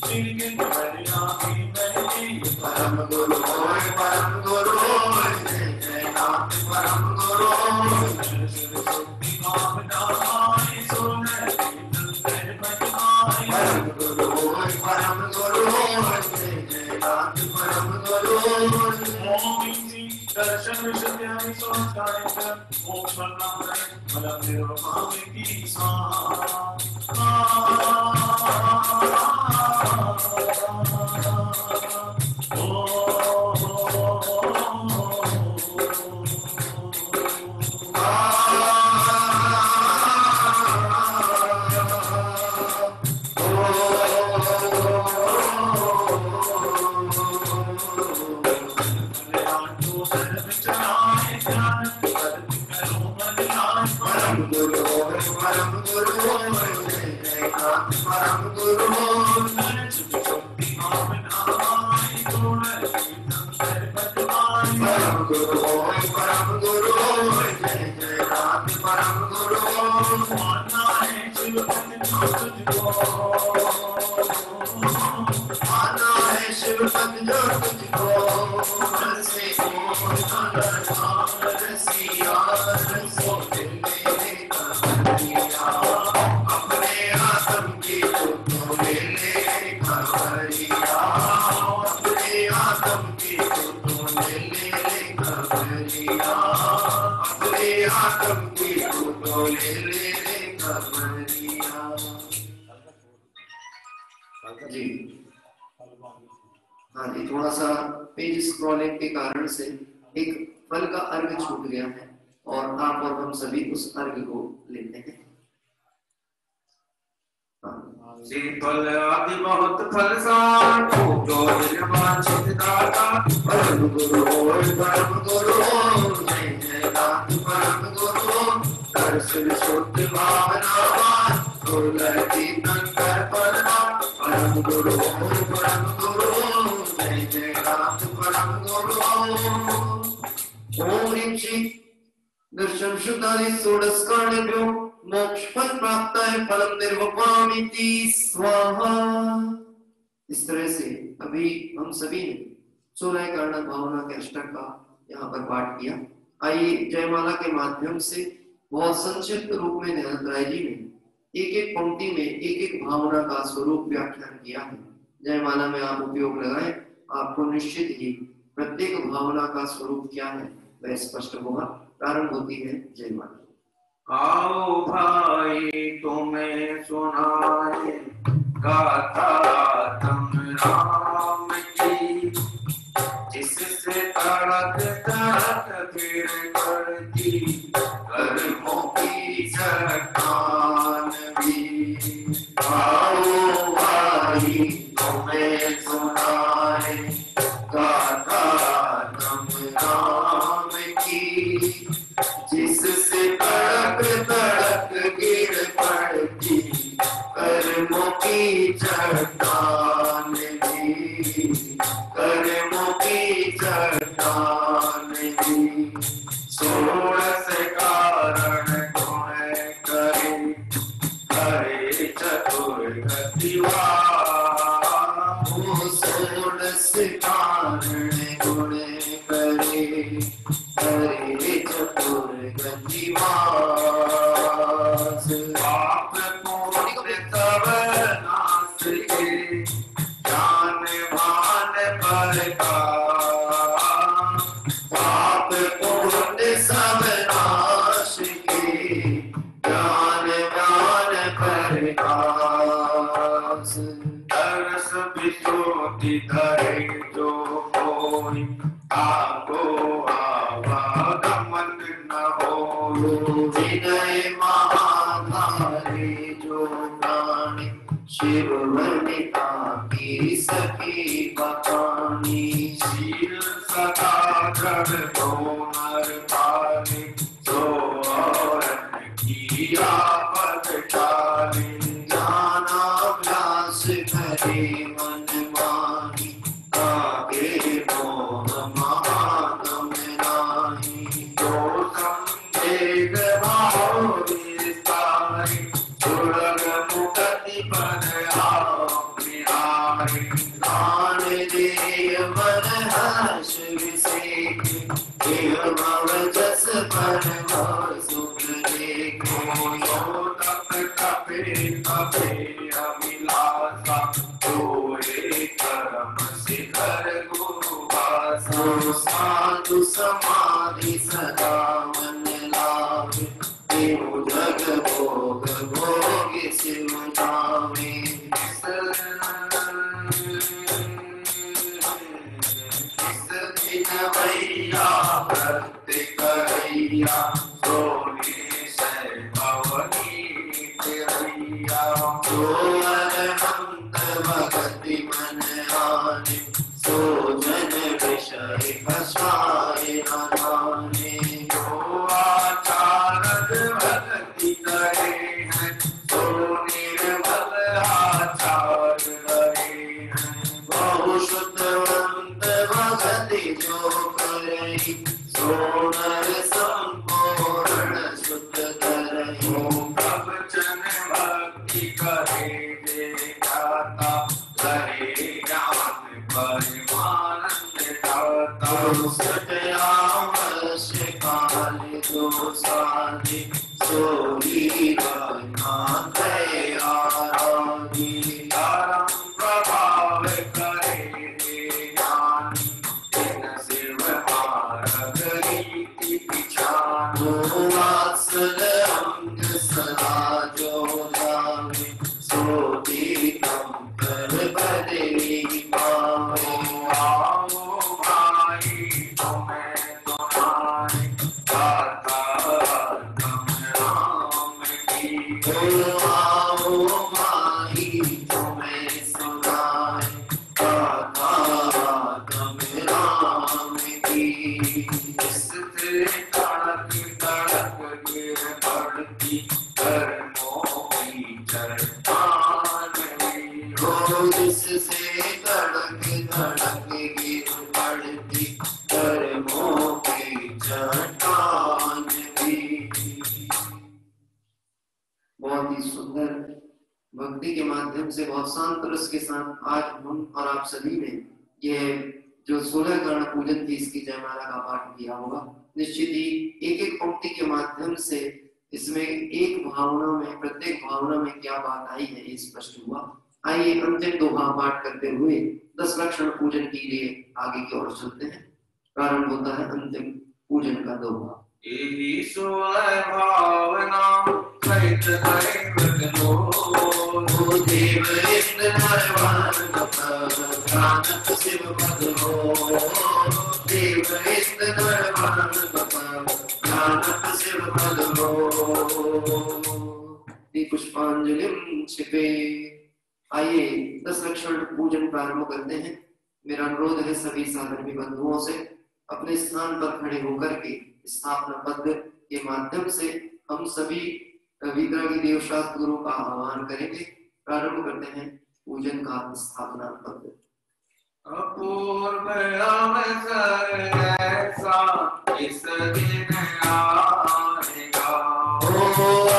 जय जय नाथ परम गुरु परम गुरु जय जय नाथ परम गुरु परम गुरु जय जय नाथ परम गुरु परम गुरु जय जय नाथ परम गुरु परम गुरु जय जय नाथ परम गुरु दर्शन विशुद्धानि संस्कारेण मोक्षफलदायिने फलदेवभावेति स्वाहा हाँ जी, थोड़ा सा पेज स्क्रॉलिंग के कारण से एक फल का अर्घ छूट गया है और आप और हम सभी उस अर्घ को लेते हैं। फल आदि बहुत फल सार जो निर्वाचित दाता परम गुरु जय जय नाथ परम गुरु दर्शन शुद्ध भावना कीर्तन कर परम गुरु जय जय नाथ परम गुरु ओम ऋषि दर्शन शुद्धानि षोडशकर्णेभ्यो मोक्ष फल प्राप्त है फलम निर्वपामिति स्वाहा। इस तरह से अभी हम सभी ने 16 कर्ण भावना के अष्टक का यहाँ पर पाठ किया। आइए जयमाला के माध्यम से बहुत संक्षिप्त रूप में निरंतर राय जी ने एक एक पंक्ति में एक एक भावना का स्वरूप व्याख्यान किया है। जयमाला में आप उपयोग लगाए, आपको निश्चित ही प्रत्येक भावना का स्वरूप क्या है वह स्पष्ट होगा। प्रारंभ होती है जयमाला। आओ भाई तुम्हें सुनाए गाथा तुम राम की जिससे तड़क तड़क फिर करती कर्मों की चट्टान भी। आओ भाई तुम्हें सुनाए गाथा तुम राम की जिससे तड़क तड़क गिर पड़ती कर्मों की चट्टान भी, कर्मों की चट्टान भी। 16 कारण गुण करे हरे चतुर्गति 16 कारण गुण करे हरे चतुर्गति पाप पुण्य तब नाश तो नर पाले तो और किया पद टाले ज्ञाना व्यास भरे मन माही आगे मोह महात्म नाही जो संवेग भाव विस्तारे सुरग मुक्ति पद आरे प्राण देय मन हर्ष विषेक देह भव जस पर सुख देख तप तपे तपे अभिलाषा तोरे कर्म शिखर गुरुवासा साधु समाधि सदा मन लाभ देव जग भोग भोग शिव जावे भैया प्रत्येकैया सोने से भवनी भैया जो अरहंत भगति मन आने सो जन विषय कषाय न जाने जो आचारक भक्ति करे हैं तो निर्मल आचार करे हैं बहु शुद्धवंत भगति जो करहि सो नर संपूर्ण शुद्ध करहि प्रवचन भक्ति करे जे गाता करे ज्ञान परिमानंद दाता सत्यावश्य काल जो साधि सोई नाथ आराधि धर्म प्रभाव करे जे ज्ञानी इन शिव मार्ग रीति पिछानो वात्सल अंग सदा जो जावे सो तीर्थम कर बदे पावे आओ भाई तुम्हें तुम्हारे दाता तुम राम की आओ माही तुम्हें सुनाए गाथा तुम राम की इससे तड़क तड़क गिर पड़ती कर्मों की चट्टान हो जिससे धड़क धड़क गिर पड़ती कर्मों की चट्टान भी। बहुत ही सुंदर भक्ति के माध्यम से बहुत शांत रस के साथ आज हम और आप सभी ने ये जो 16 कर्ण पूजन थी इसकी जयमाला का पाठ किया होगा। निश्चित ही एक एक पंक्ति के माध्यम से इसमें एक भावना में प्रत्येक भावना में क्या बात आई है ये स्पष्ट हुआ। आइए अंतिम दोहा पाठ करते हुए 10 लक्षण पूजन के लिए आगे की ओर चलते हैं। प्रारंभ होता है अंतिम पूजन का दोहा। यही सोलह भावना सहित दैवत लो देव इंद्र नरवान ज्ञानत शिव पद हो देव इंद्र नरवान ज्ञानत शिव पद हो पुष्पांजलिम छिपे। आइए 10 लक्षण पूजन प्रारंभ करते हैं। मेरा अनुरोध है सभी साधर्मी बंधुओं से अपने स्थान पर खड़े होकर के स्थापना पद के माध्यम से हम सभी विग्रह देव शास्त्र गुरु का आह्वान करेंगे। प्रारंभ करते हैं पूजन का स्थापना पद। अपूर्व अवसर ऐसा इस दिन आएगा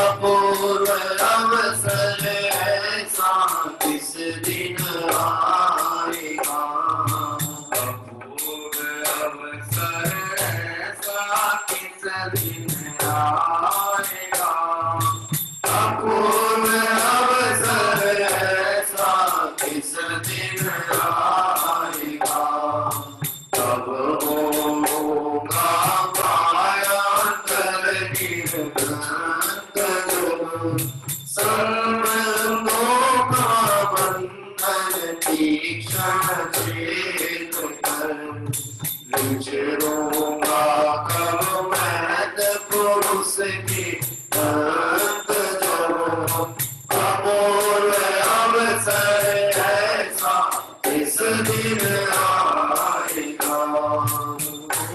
अपूर्व अवसर ऐसा इस दिन आएगा अपूर्व अवसर ऐसा किस दिन आएगा अपूर्व अवसर ऐसा किस दिन आएगा तब होगा पायांतर सर्वों का बंधन तीक्ष्ण चेत कर विचरूंगा कब मैं पुरुष की अंत जो अपूर्व अवसर ऐसा इस दिन आएगा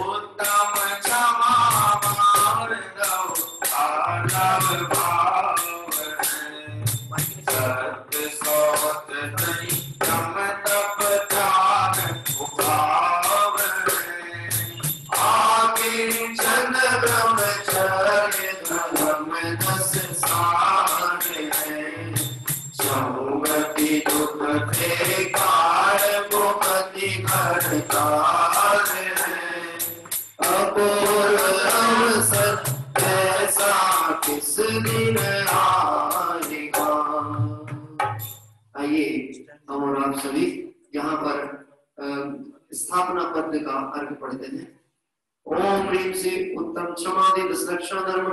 उत्तम 10 सारे हैं चौबती दुख थे काल मुक्ति घटकार है अपूर्व अवसर ऐसा किस दिन आएगा। आइए हम और आप सभी यहाँ पर स्थापना पद का अर्घ पढ़ते हैं। ओम ह्रीं से उत्तम क्षमादि 10 लक्षण धर्म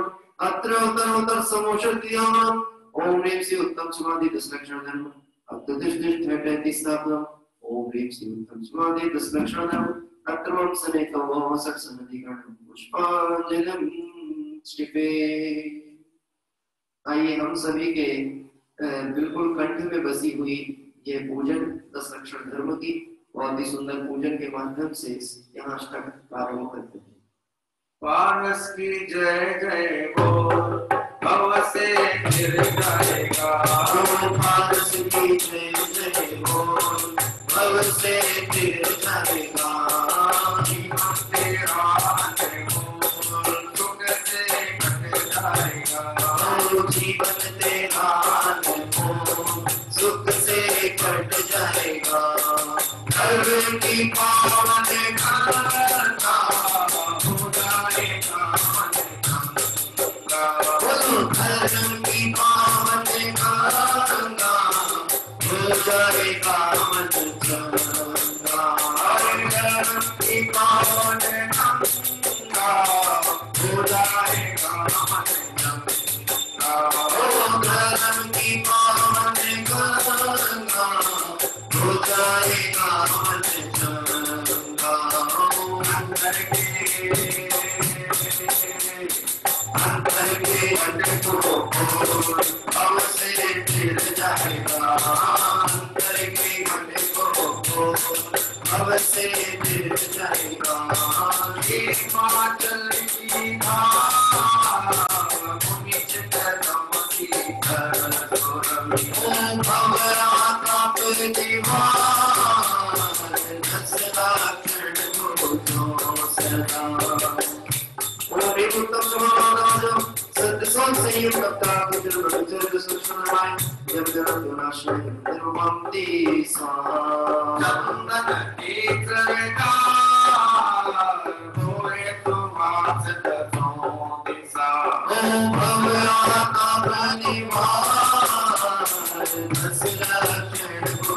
अत्र उत्तर समोषत्याम। ओम ह्रीं से उत्तम क्षमादि 10 लक्षण धर्म अत्र तिष्ठति स्थापनम। ओम ह्रीं से उत्तम क्षमादि 10 लक्षण धर्म अत्र मम सनेतो सत्सन्निधिगणं पुष्पांजलिं क्षिपे। आइए हम सभी के बिल्कुल कंठ में बसी हुई ये पूजन 10 लक्षण धर्म की बहुत ही सुंदर पूजन के माध्यम से यहाँ अष्टक प्रारंभ करते हैं। पारस की जय जय बोल भव से गिर जाएगा। पारस की जय जय बोल भव से गिर जाएगा। तेरा जय बोल सुख से कट जाएगा। जीवन तेरा बोल सुख से कट जाएगा। धर्म की पावन गंगा हो जाएगा। धर्म की पावन गंगा हो जाएगा मन चंगा। धर्म की पावन गंगा हो जाएगा मन चंगा। धर्म की पावन गंगा हो जाएगा मन चंगा। अंतर के अंत को अब से फिर जाएगा। अंतर के अंत को अब से फिर जाएगा। हिमाचल की धाम भूमि चित्रम की ओम भवरा काप दीवार 10 लाखन को सदा। ओम उत्तम समाधान सत्संग संयुक्त प्राप्त जन्म जन्म सुषमाय जब जन्म विनाशय निर्ममति सा। चंदन नेत्रगा होए तो वासत दिशा। ओम भवरा काप दीवार 10 लाखन को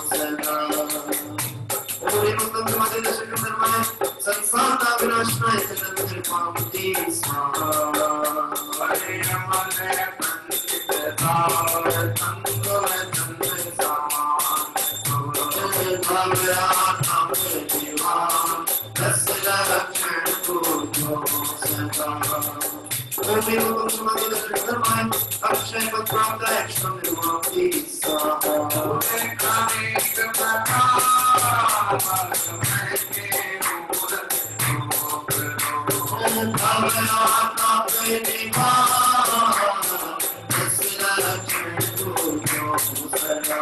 सदा। ओम उत्तम समाधान धर्माय संसार का विनाशनाय जन्म निर्ममति सा। हरे अमर पंडित तार संगो चंद्र समान। भवरा काप दीवार 10 लाखन को सदा। ओम उत्तम समाधान धर्माय अक्षय पद प्राप्त क्षण निर्ममति सा। भवरा काप दीवार 10 लाखन को सदा।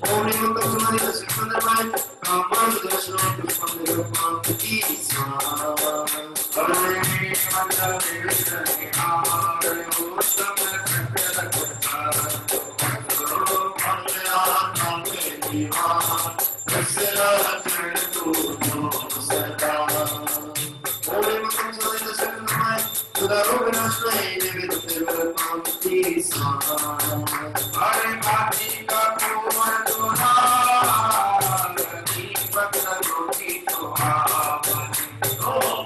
ओम उत्तम समाधान धर्माय कामं दर्शनाय पुष्पं निर्ममति सा। हरे बाती का कुंवर तुहार दीपक ज्योति तुहार।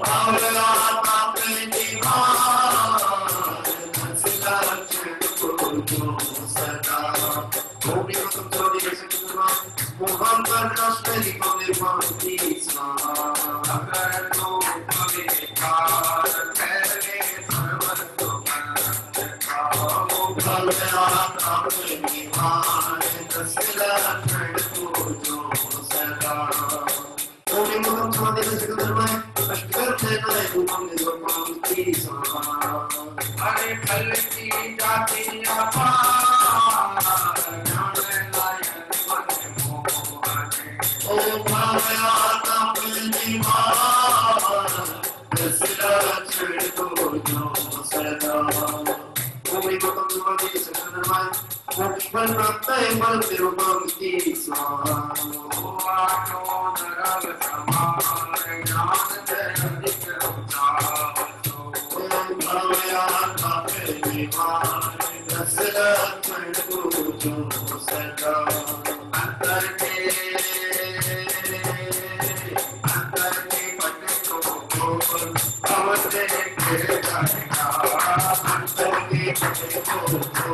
भवरा काप दीवार 10 लाखन को सदा। ओम उत्तम समाधान मोहन पर कृष्ण दीपम निर्ममति सा। अगर तो पविकार पहले सर्वर तो भवरा काप दीवार 10 लाखन को सदा। ओम उत्तम समाधान धर्माय अष्टकर्तनाय रूपं निर्ममति सा। हरे फल की जातियां पार ज्ञान लायक मन मोहन। ओम भवरा काप दीवार 10 लाखन को सदा। ओम को तत्वमति संकल्पनाय मोक्षफल प्राप्त है फल निरूपमिति स्वाहा ओवानो नरग समाय ज्ञान अधिक उच्चारो ओम भवयान पापे विमान रसलक्षण गुरु सदा अंतर के पट को अवश्य के जाएगा अंतर के पट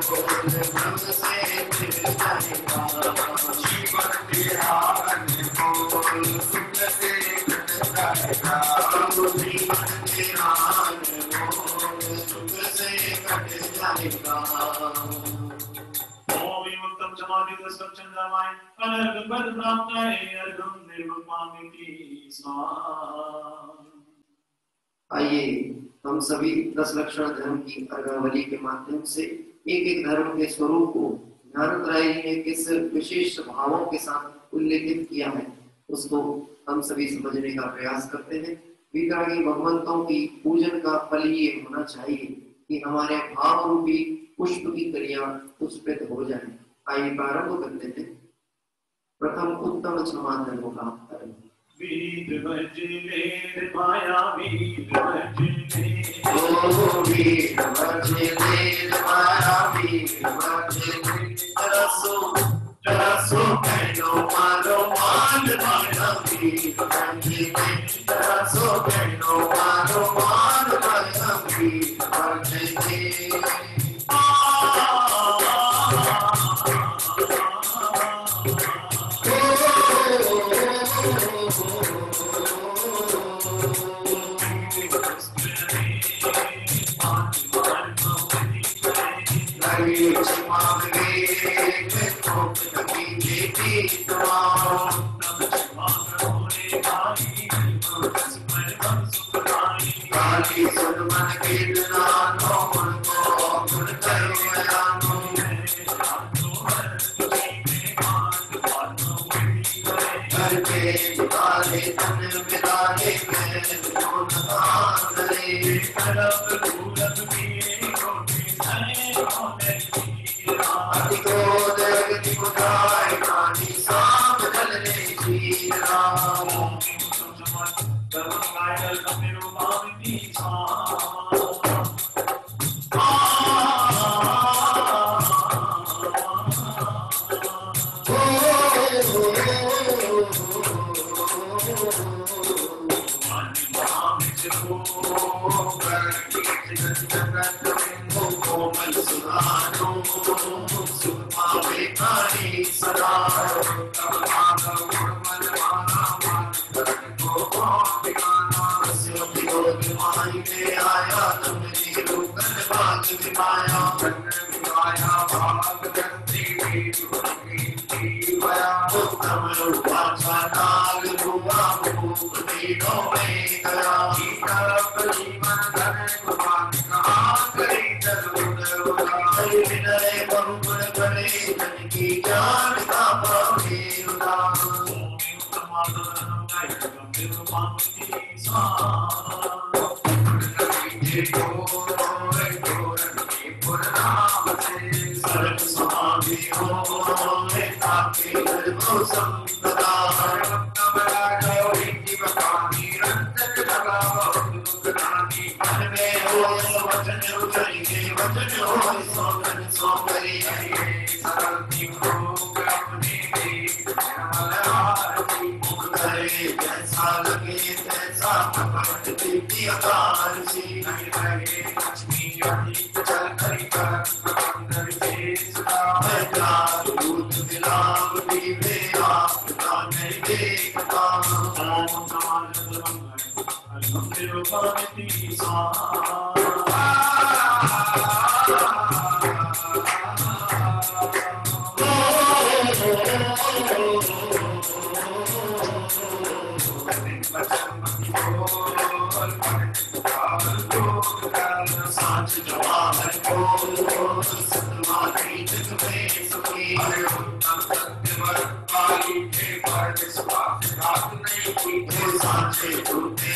को ब्रह्म से मिल जाएगा जीवन के आनंद को सुख से कट जाएगा जीवन के आनंद को सुख से कट जाएगा चंद्रमाय अनर्घ पद प्राप्त है अर्घम निर्वपामिति स्वाहा। आइए हम सभी 10 लक्षण धर्म की अर्घावली के माध्यम से एक एक धर्म के स्वरूप को ध्यान राय ने किस विशेष भावों के साथ उल्लेखित किया है उसको हम सभी समझने का प्रयास करते हैं। विकागी भगवंतों की पूजन का फल ये होना चाहिए कि हमारे भाव रूपी पुष्प की कलियां पुष्पित हो जाए। आइए प्रारंभ करते हैं। प्रथम उत्तम क्षमा धर्म का धर्म वीर वज्रे माया वीर वज्रे ओ वीर वज्रे माया वीर वज्रे तरसो कहनो मारो मान माया वीर वज्रे तरसो कहनो मारो मान माया वीर वज्रे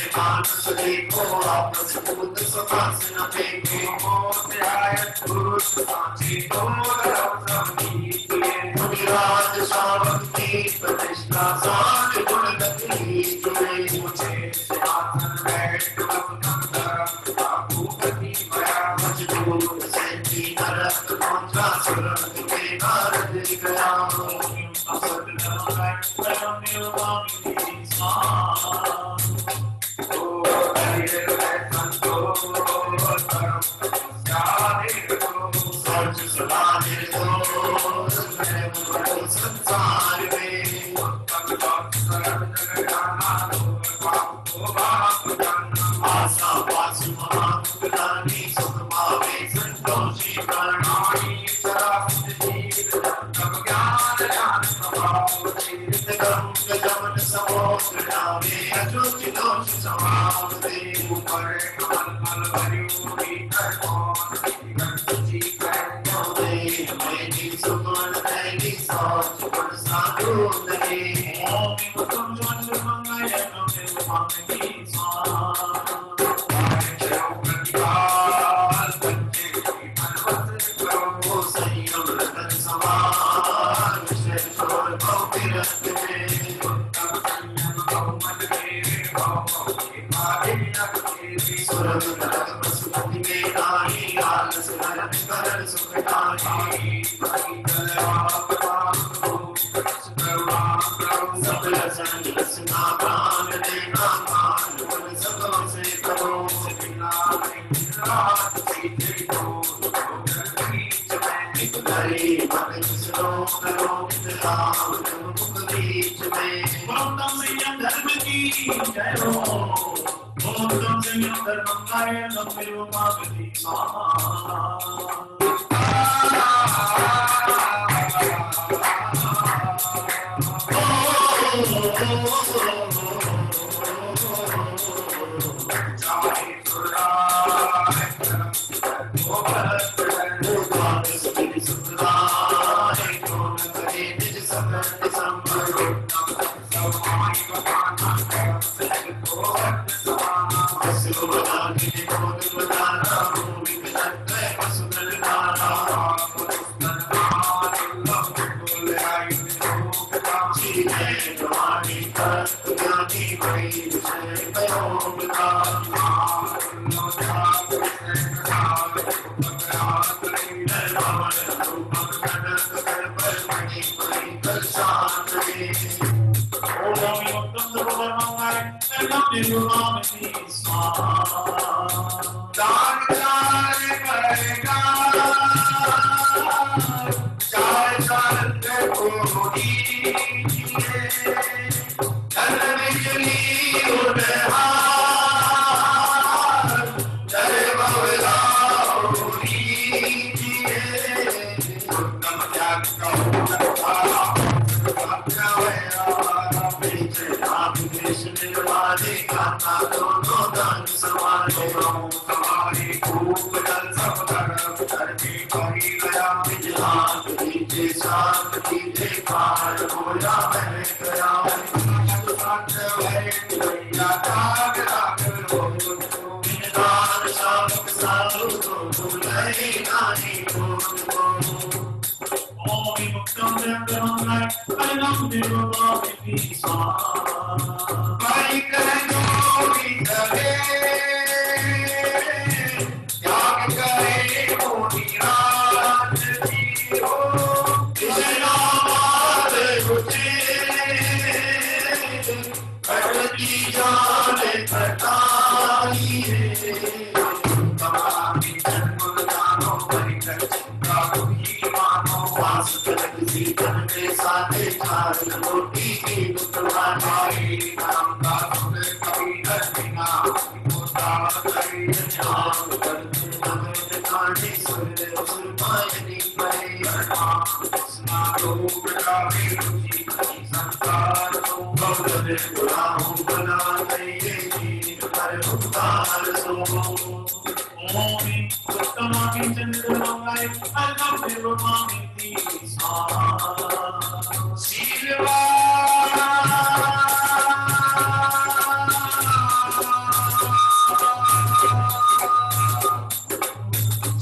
Thank you. मानस देखो आपस भूत समास न फेंको मोते आय पुरुष सांची तो मुनिराज शावक की प्रतिष्ठा साध गुण गति मुझे सिंहासन बैठ भूपति मया मजबूत सैंती नरक पहुंचा सुरत के नारद गया संसार में आशा पास महामुक्तानी सुख पावे संतोषी प्राणी गमन समुद्र नावे अचोच दोष समाव दे ऊपर कमल फल भरियो भीतर कौन जी कहतो दे मेरी सुमन तेरी सोच पर साधु दे ओम तुम जोन मंगल नमे मांगी सा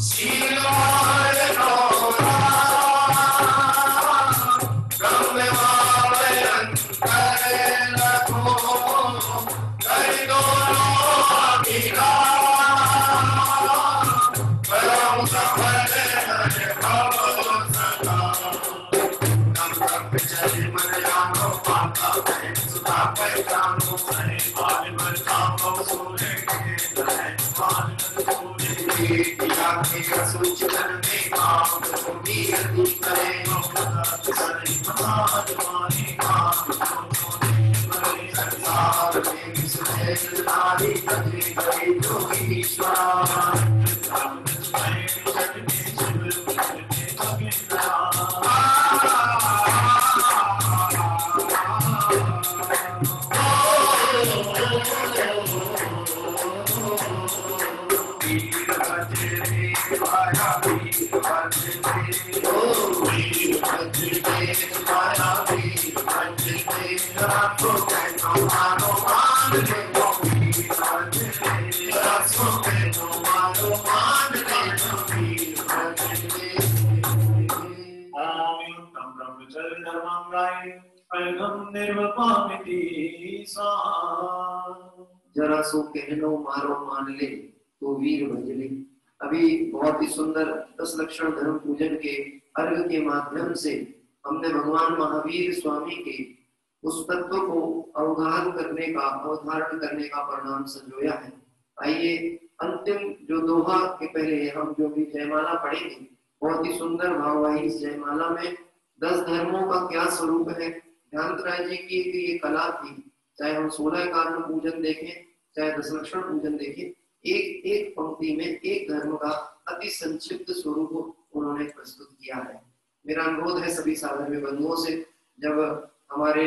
शीलवान नौरा ब्रह्मवान अंतर रखो कर दो मीरा परम सफल हर भव सदा चल मन जानो पाता है सुधा पहचानो हरे बाल मन कामो सोने के मान सोने के किया के सोच मन में काम सोनी अति करे सरे मान माने काम सोने मरे संसार में सुने नारी कभी कभी जोगी ईश्वर राम जय जग में शिव में अगिला जरा सो कहनो मारो मान ले तो वीर भजले। अभी बहुत ही सुंदर 10 लक्षण धर्म पूजन के अर्घ के माध्यम से हमने भगवान महावीर स्वामी के उस तत्व को अवगाहन करने का अवधारण करने का परिणाम संजोया है। आइए अंतिम जो दोहा के पहले हम जो भी जयमाला पढ़ेंगे, बहुत ही सुंदर भाववाही इस जयमाला में 10 धर्मों का क्या स्वरूप है। ध्यानराय जी की ये कला थी, चाहे हम 16 कारण पूजन देखें चाहे 10 लक्षण पूजन देखें, एक एक पंक्ति में एक धर्म का अति संक्षिप्त स्वरूप उन्होंने प्रस्तुत किया है। मेरा अनुरोध है सभी साधर्मी बंधुओं से, जब हमारे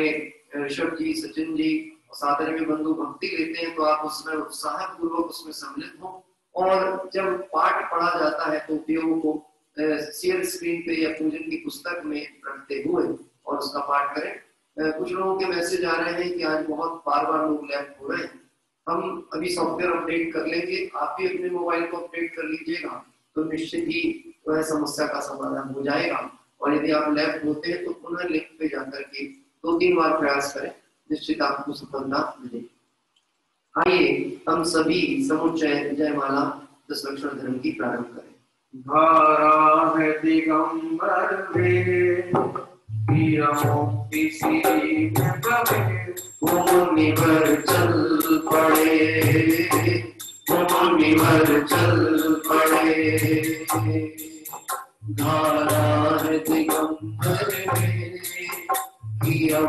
ऋषभ जी, सचिन जी साधर्मी बंधु भक्ति लेते हैं तो आप उसमें उत्साह पूर्वक उसमें सम्मिलित हो, और जब पाठ पढ़ा जाता है तो उपयोग को शेयर स्क्रीन पे या पूजन की पुस्तक में रखते हुए और उसका पाठ करें। कुछ लोगों के मैसेज आ रहे हैं कि आज बहुत बार लोग लैप हो रहे हैं। हम अभी सॉफ्टवेयर अपडेट कर लेंगे, आप भी अपने मोबाइल को अपडेट कर लीजिएगा तो निश्चित ही वह समस्या का समाधान हो जाएगा। और यदि आप लैप होते हैं तो पुनः लिंक पे जाकर के 2-3 बार प्रयास करें, निश्चित आपको सफलता मिलेगी। आइए हम सभी समुच्चय जयमाला 10 लक्षण धर्म की प्रारंभ करें। धारा है दिगंबर में मुक्ति श्री मुनिवर चल पड़े, मुनिवर चल पड़े। धारा दिगंबर में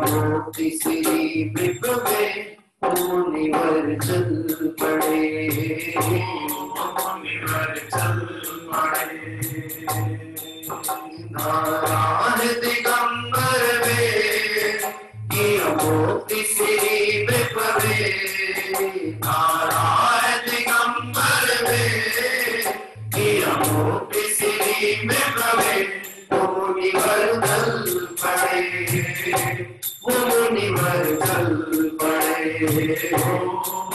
मुक्ति श्री में मुनिवर चल पड़े, मुनिवर चल पड़े। धारा दिगंबर में मोती श्री विपवे, धारा दिगंबर में मोती श्री विपवे। मुनिवर चल पड़े, मुनिवर चल पड़े,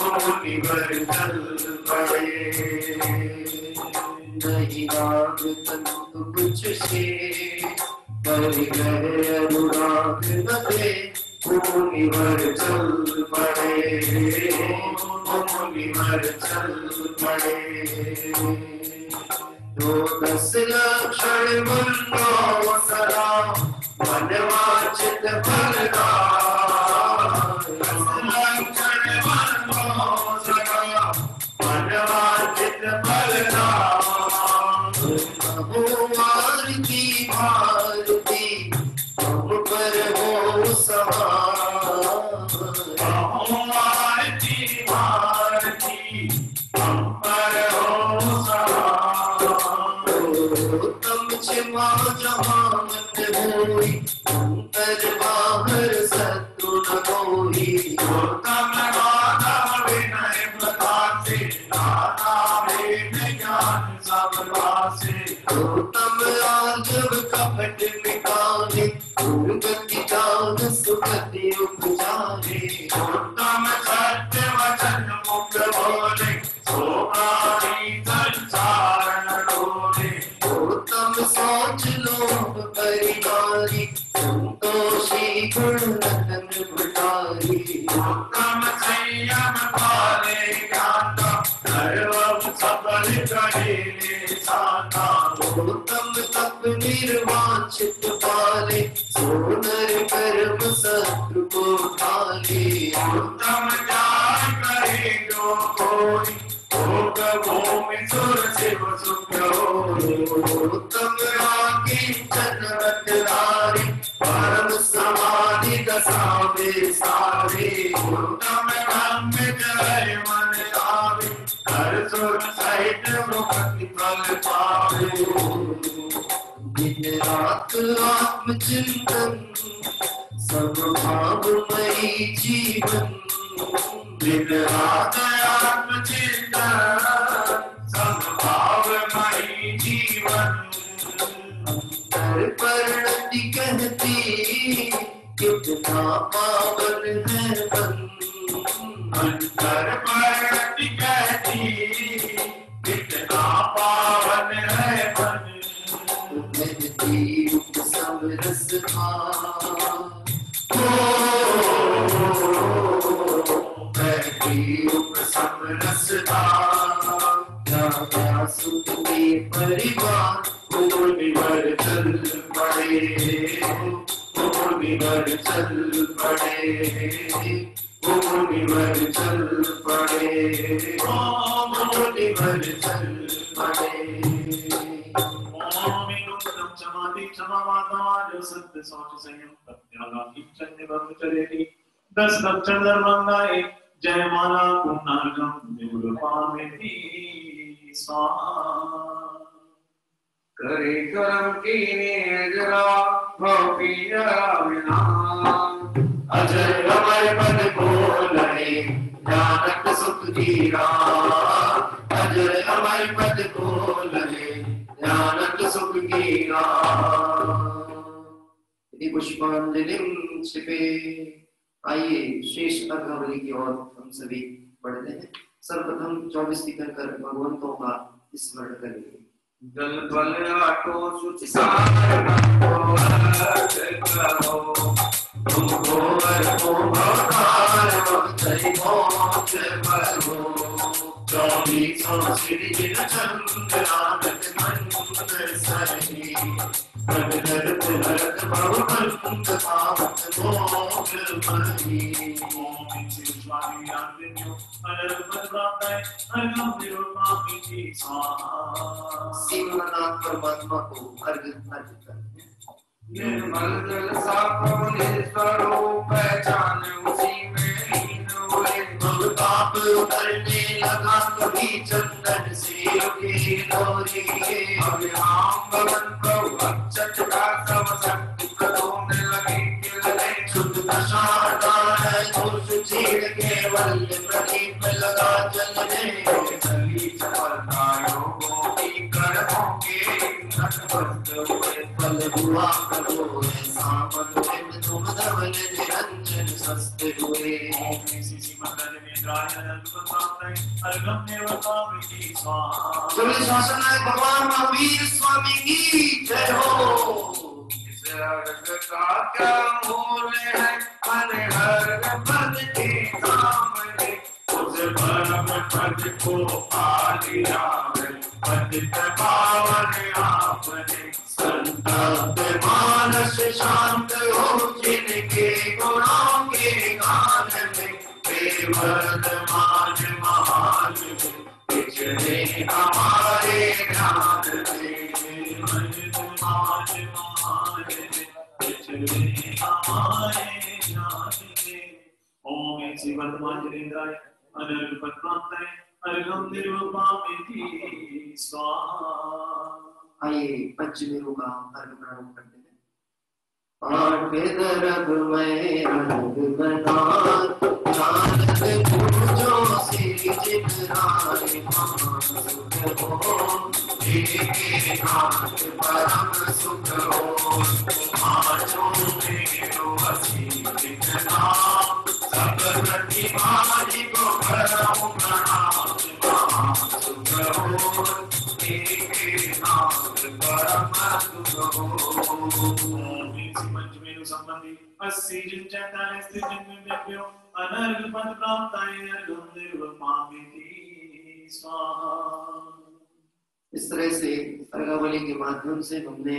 मुनिवर चल पड़े। नहीं राग तंतु कुछ से कर गए अनुराग नदे, मुनिवर चल पड़े, मुनिवर चल पड़े। जो 10 लक्षण मनो सदा मनवांछित फलदा, 10 लक्षण मनो सदा मनवांछित फलदा। भगवान की भारती हम पर हो सवार, भगवान की भारती हम पर हो सवार। तम क्षमा जहाँ मत होई, अंतर बाहर शत्रु न कोई। तम गाना विनय प्रकाशे, गाना में ज्ञान सब वासे। तम आजब कपट मिटाने, दुर्गति जान सुगति उपजाने। तम सत्य वचन मुख बोले, सो प्राणी संसार न डोले। गुणरतन भंडारी उत्तम संयम पाले ज्ञाता सर्वम सफल करे साता उत्तम तप निर्वांछित पाले सोनर कर्म शत्रु को ढाले उत्तम जान करे जो कोई भोग भूमि सुर शिव सुख होई उत्तम रागी चनरत धारी परम समाधि दशा में सारे उत्तम ब्रह्म जय मन आवे हर सुर सहित मुक्ति फल पावे दिन रात आत्मचिंतन समभावमयी जीवन दिन रात आत्मचिंतन समभावमयी जीवन परिणति कहती कितना पावन है मन अंतर परिणति कहती कितना पावन है मन महती उपसम रस महती उपसम रसदा सुख में परिवार भर चल पड़े भर चल पड़े भर चल पड़े भर चल पड़े सत्य सोच संयम प्रत्यागा किंचन ब्रह्मचर्य 10 लक्षण धर्मंगाए जय माला पुण्यर्घम निरुपामेति स्वाहा करे कर्म की जरा भोपिया विना अजय अमर पद बोले ज्ञानक सुख जीरा अजय अमर पद बोले ज्ञानक सुख जीरा यदि पुष्पांजलि छिपे। आइए शेष अर्घावली की ओर हम सभी बढ़ते हैं। सर्वप्रथम 24 कर भगवंतों का स्मरण करेंगे। जल बल आटो सुचि सार करो तुमको को भगवान भक्ति मोक्ष भरो 24 श्री जिन चंद्र नानक मंद सही भगत भरत भवंत पावत मोक्ष मही ओम श्री स्वामी रामदेव अनंत पद्माय अनंत निरुपामेति स्वाहा शिवनाथ परमात्मा को अर्घ्य अर्पित करते हैं। निर्मल जल साफलेश्वरो पहचान उसी में लीन हुए भवताप उतरने लगा कभी चंदन से उठे लोरी अभिराम भवन प्रभु अक्षत का सब शक्ति प्रदोने लगे लगे शुद्ध प्रसाद है दोष छेड़ केवल प्रदीप लगा जलने चली चपलता योगों की कर्मों के नटबद्ध हुए फल हुआ करो सामन तुम धवल निरंजन सस्ते हुए ओम श्री श्रीमद् राय अनंत पद्माय अर्घम निरुपामेति स्वाहा बोले शासन भगवान महावीर स्वामी की जय हो। इस अर्घ का क्या मोल है अनहद पद के सामने उस परम पद को पा लिया है पतित पावन आपने संतप्त मानस शांत हो जिनके गुणों के गान में वर्तमान महान पिछले हमारे ध्यान में वर्तमान महान पिछले हमारे ध्यान में। ओम श्री वर्तमानजनेन्द्राय अनंत पद्माय अर्घम निरुपामेति स्वाहा। आइए पंचमेरु का अर्घ प्रारंभ करते हैं। आठ दरब में रंग बना नानक पूजो श्री जिन राय महान सुख हो के नाथ परम सुख हो आजो मेरो असीम नाम सब प्रतिमानि को करम प्रणाम महासुख हो के नाथ परम सुख हो। पंचमेरु संबंधी 80 जिन चैतन्य स्थित जिन व्यक्तियों अनर्घ पद प्राप्त आए अर्घम देव पामिति स्वाहा। इस तरह से अर्घावली के माध्यम से हमने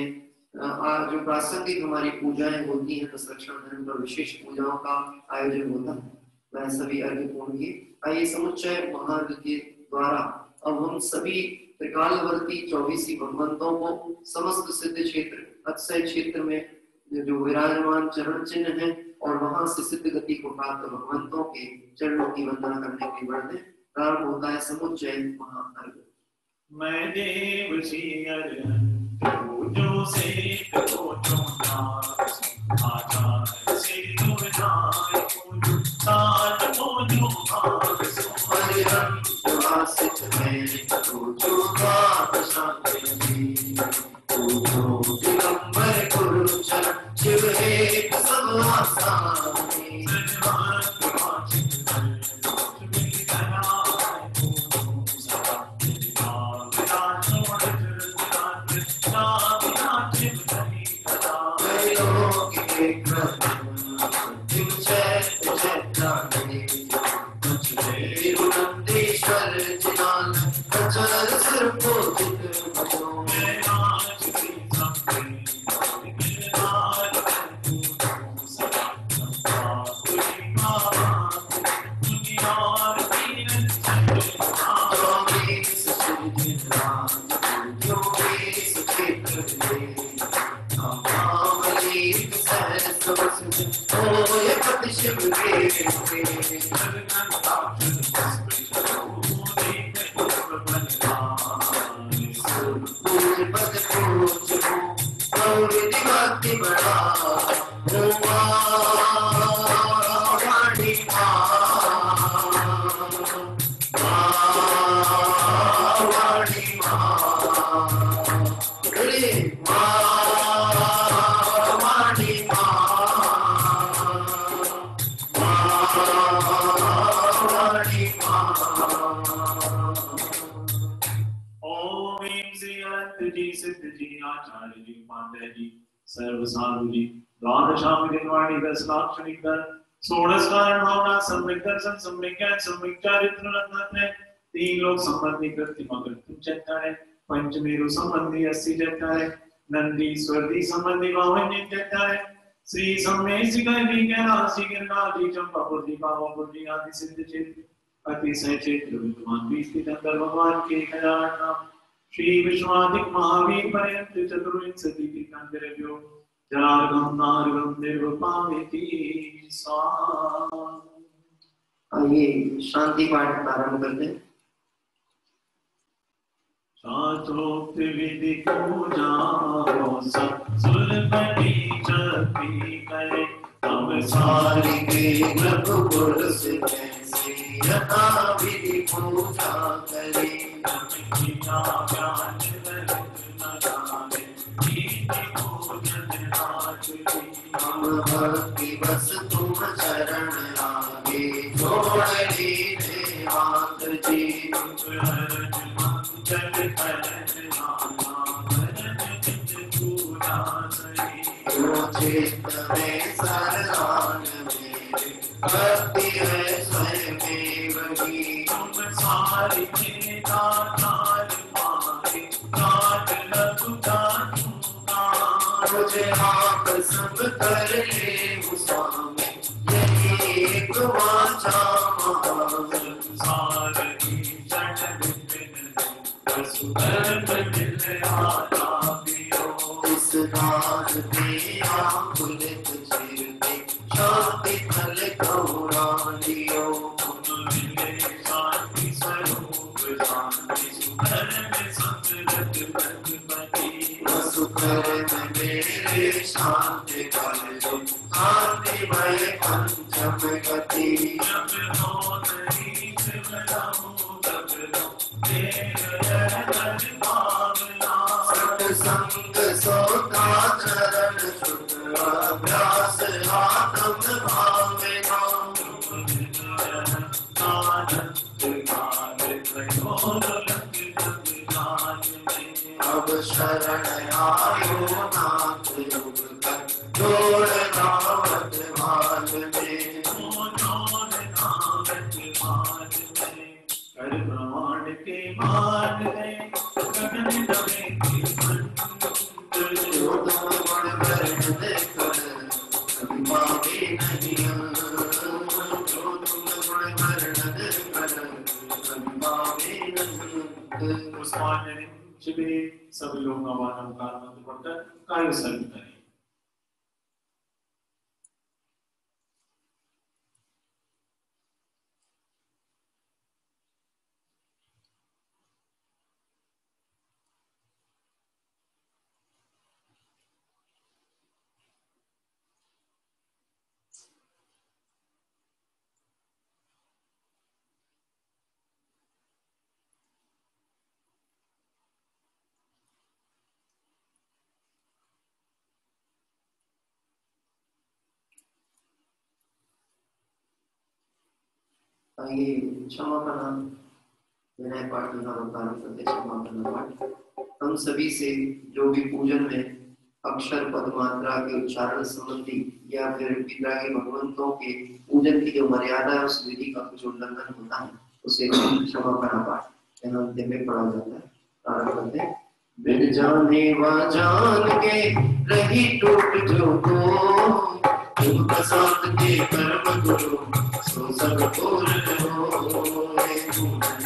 आज जो प्रासंगिक हमारी पूजाएं होती हैं, दशरक्षण धर्म पर विशेष पूजाओं का आयोजन होता है, वह सभी अर्घ पूर्ण किए। आइए समुच्चय महार्घ के द्वारा अब हम सभी त्रिकालवर्ती 24 भगवंतों को समस्त सिद्ध क्षेत्र अक्षय क्षेत्र में जो विराजमान चरण चिन्ह है और वहां से सिद्ध गति को प्राप्त भगवंतों के चरणों की वंदना करने के लिए बढ़ते प्रारंभ होता है समुच्चय महार्घ। मैं देव श्री जो से को जो नाच आचार्य से जो विधाय को जो साज को जो भाग हरिहर वासित में को जो बात शांति को जो दिगंबर कुरुचर शिव एक सब आसानी सजमान वाचित कर मिल गया तीन लोग संबंधी कृत्रिमा कृत्रिम चैतन्य पंचमेरु संबंधी 80 चैतन्य नंदी स्वर्दी संबंधी 52 चैतन्य श्री सम्मेशिका विज्ञानासी गिरनादी चंपापुरी पावापुरी आदि सिद्ध क्षेत्र अतिशय क्षेत्र विद्वान विस्थित अंतर भगवान के 1000 नाम श्री विश्वाधिक महावीर पर्यंत चतुर्विंशति तीर्थंकरेभ्यो जलार्घम नार्घम निर्वपामिति स्वाहा। आइए शांति पाठ प्रारंभ करते हैं। शास्त्रोक्त विधि पूजा सब सुरपति जपी करे तब सारी के रघुकुल से कैसे यथा विधि पूजा करे बिना ज्ञान न जाने नीति पूजन नाचती हम भक्ति बस तुम चरण आगे जोड़ लीजिए हाथ जी जग जो चित्त में सरदान मेरे भक्ति है स्वयं वही तुम सारी दातार मारे काट लगुता मुझे आप सब कर ले स्वामी यही एक वाचा संसार की जट सुधर्म दिल आता पियो इस राज पे आकुलित चिर पे शांति फल गौरालियो मिले शांति स्वरूप शांति सुधर्म संतरत भगवती सुकर मेरे शांति फल दो शांति भय पंचम गति जब हो नहीं शिवराम तब लो सत्संग सोता चरण सुख अभ्यास आत्म भावना अब शरण आयो नाथ योग कर जोड़ना वर्तमान में, कर प्रमाण के मान में गगन दबे के मंत्र, जो तुम गुण वर्ण देकर कभी पावे नहीं, जो तुम गुण वर्ण देकर कभी पावे नहीं। उस्मान शिविर सभी लोग आवाज मंत्र पढ़कर कार्य सर्व करें। आइए क्षमा करना, विनय पाठ का उच्चारण करते क्षमा करना पाठ। हम सभी से जो भी पूजन में अक्षर पद मात्रा के उच्चारण संबंधी या फिर पितरागी भगवंतों के पूजन की जो मर्यादा है उस विधि का कुछ उल्लंघन होता है उसे क्षमा करना पाठ यहाँ अंतिम में पढ़ा जाता है। प्रारंभ करते हैं। बिन जाने वा जान के रही टूट जो को, तुम प्रसाद के कर्म गुरु सो सब पूर्ण हो।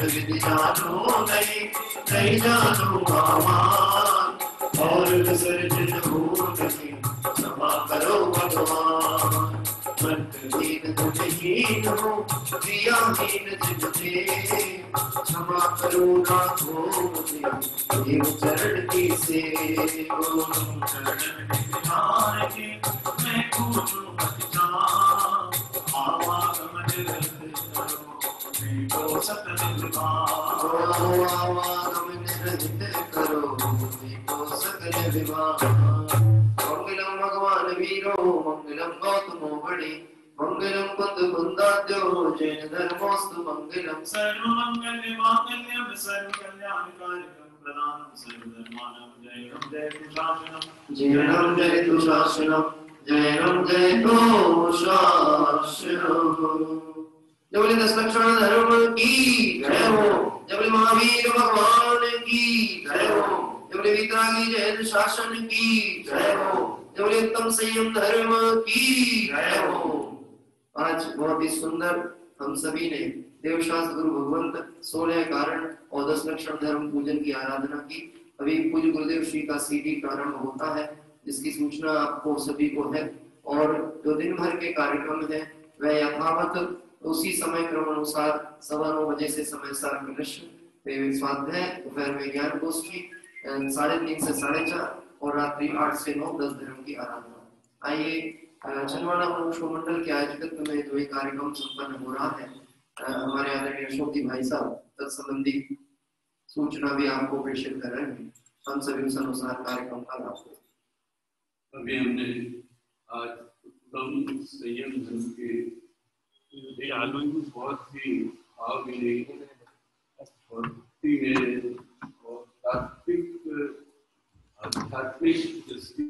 विधि जानो नहीं जानो आमान, और विसर्जन हो नहीं क्षमा करो भगवान। मंत्रहीन तुझहीन हो क्रियाहीन जिनसे, क्षमा करो नाथो मुझे देव चरण की से। चरण निधान के मैं पूछूं मत जान, आवागमन रहित करो दीपो सकल विमान। आवागमन रहित करो दीपो सकल विमान। मंगलम भगवान वीरो मंगलम गौतमो बड़े, मंगलम पद बंदाद्यो जैन धर्मोस्तु मंगलम। सर्वमंगल मांगल्यम सर्वकल्याणकारिकं प्रदानं सर्वधर्माणां जयं जयतु शासनम्। जयं जयतु शासनम्, जयं जयतु शासनम्। जय बोले 10 लक्षण धर्म की जय हो, जय बोले महावीर भगवान की जय हो, जय बोले वितरागी जैन शासन की जय हो, जय बोले उत्तम संयम धर्म की जय हो। आज बहुत ही सुंदर हम सभी ने देवशास्त्र गुरु भगवंत 16 कारण और 10 लक्षण धर्म पूजन की आराधना की। अभी पूज्य गुरुदेव श्री का सीडी प्रारंभ होता है जिसकी सूचना आपको सभी को है, और जो दिन भर के कार्यक्रम है वह यथावत उसी समय क्रम अनुसार 9:15 बजे से समय सार कनिष्ठ स्वाध्याय, दोपहर में ज्ञान गोष्ठी 3:30 से 4:30 और रात्रि 8 से 9 10 धर्म की आराधना। आइए छनवाड़ा मनुष्य मंडल के आयोजकत्व में जो ये कार्यक्रम संपन्न हो रहा है, हमारे आदरणीय अशोक भाई साहब तत्संबंधी सूचना भी आपको प्रेषित कर रहे हैं। हम सभी उस अनुसार कार्यक्रम का लाभ लें। अभी हमने आज उत्तम संयम धर्म के आलू बहुत ही भाव मिले भक्ति में और तात्विक आध्यात्मिक दृष्टि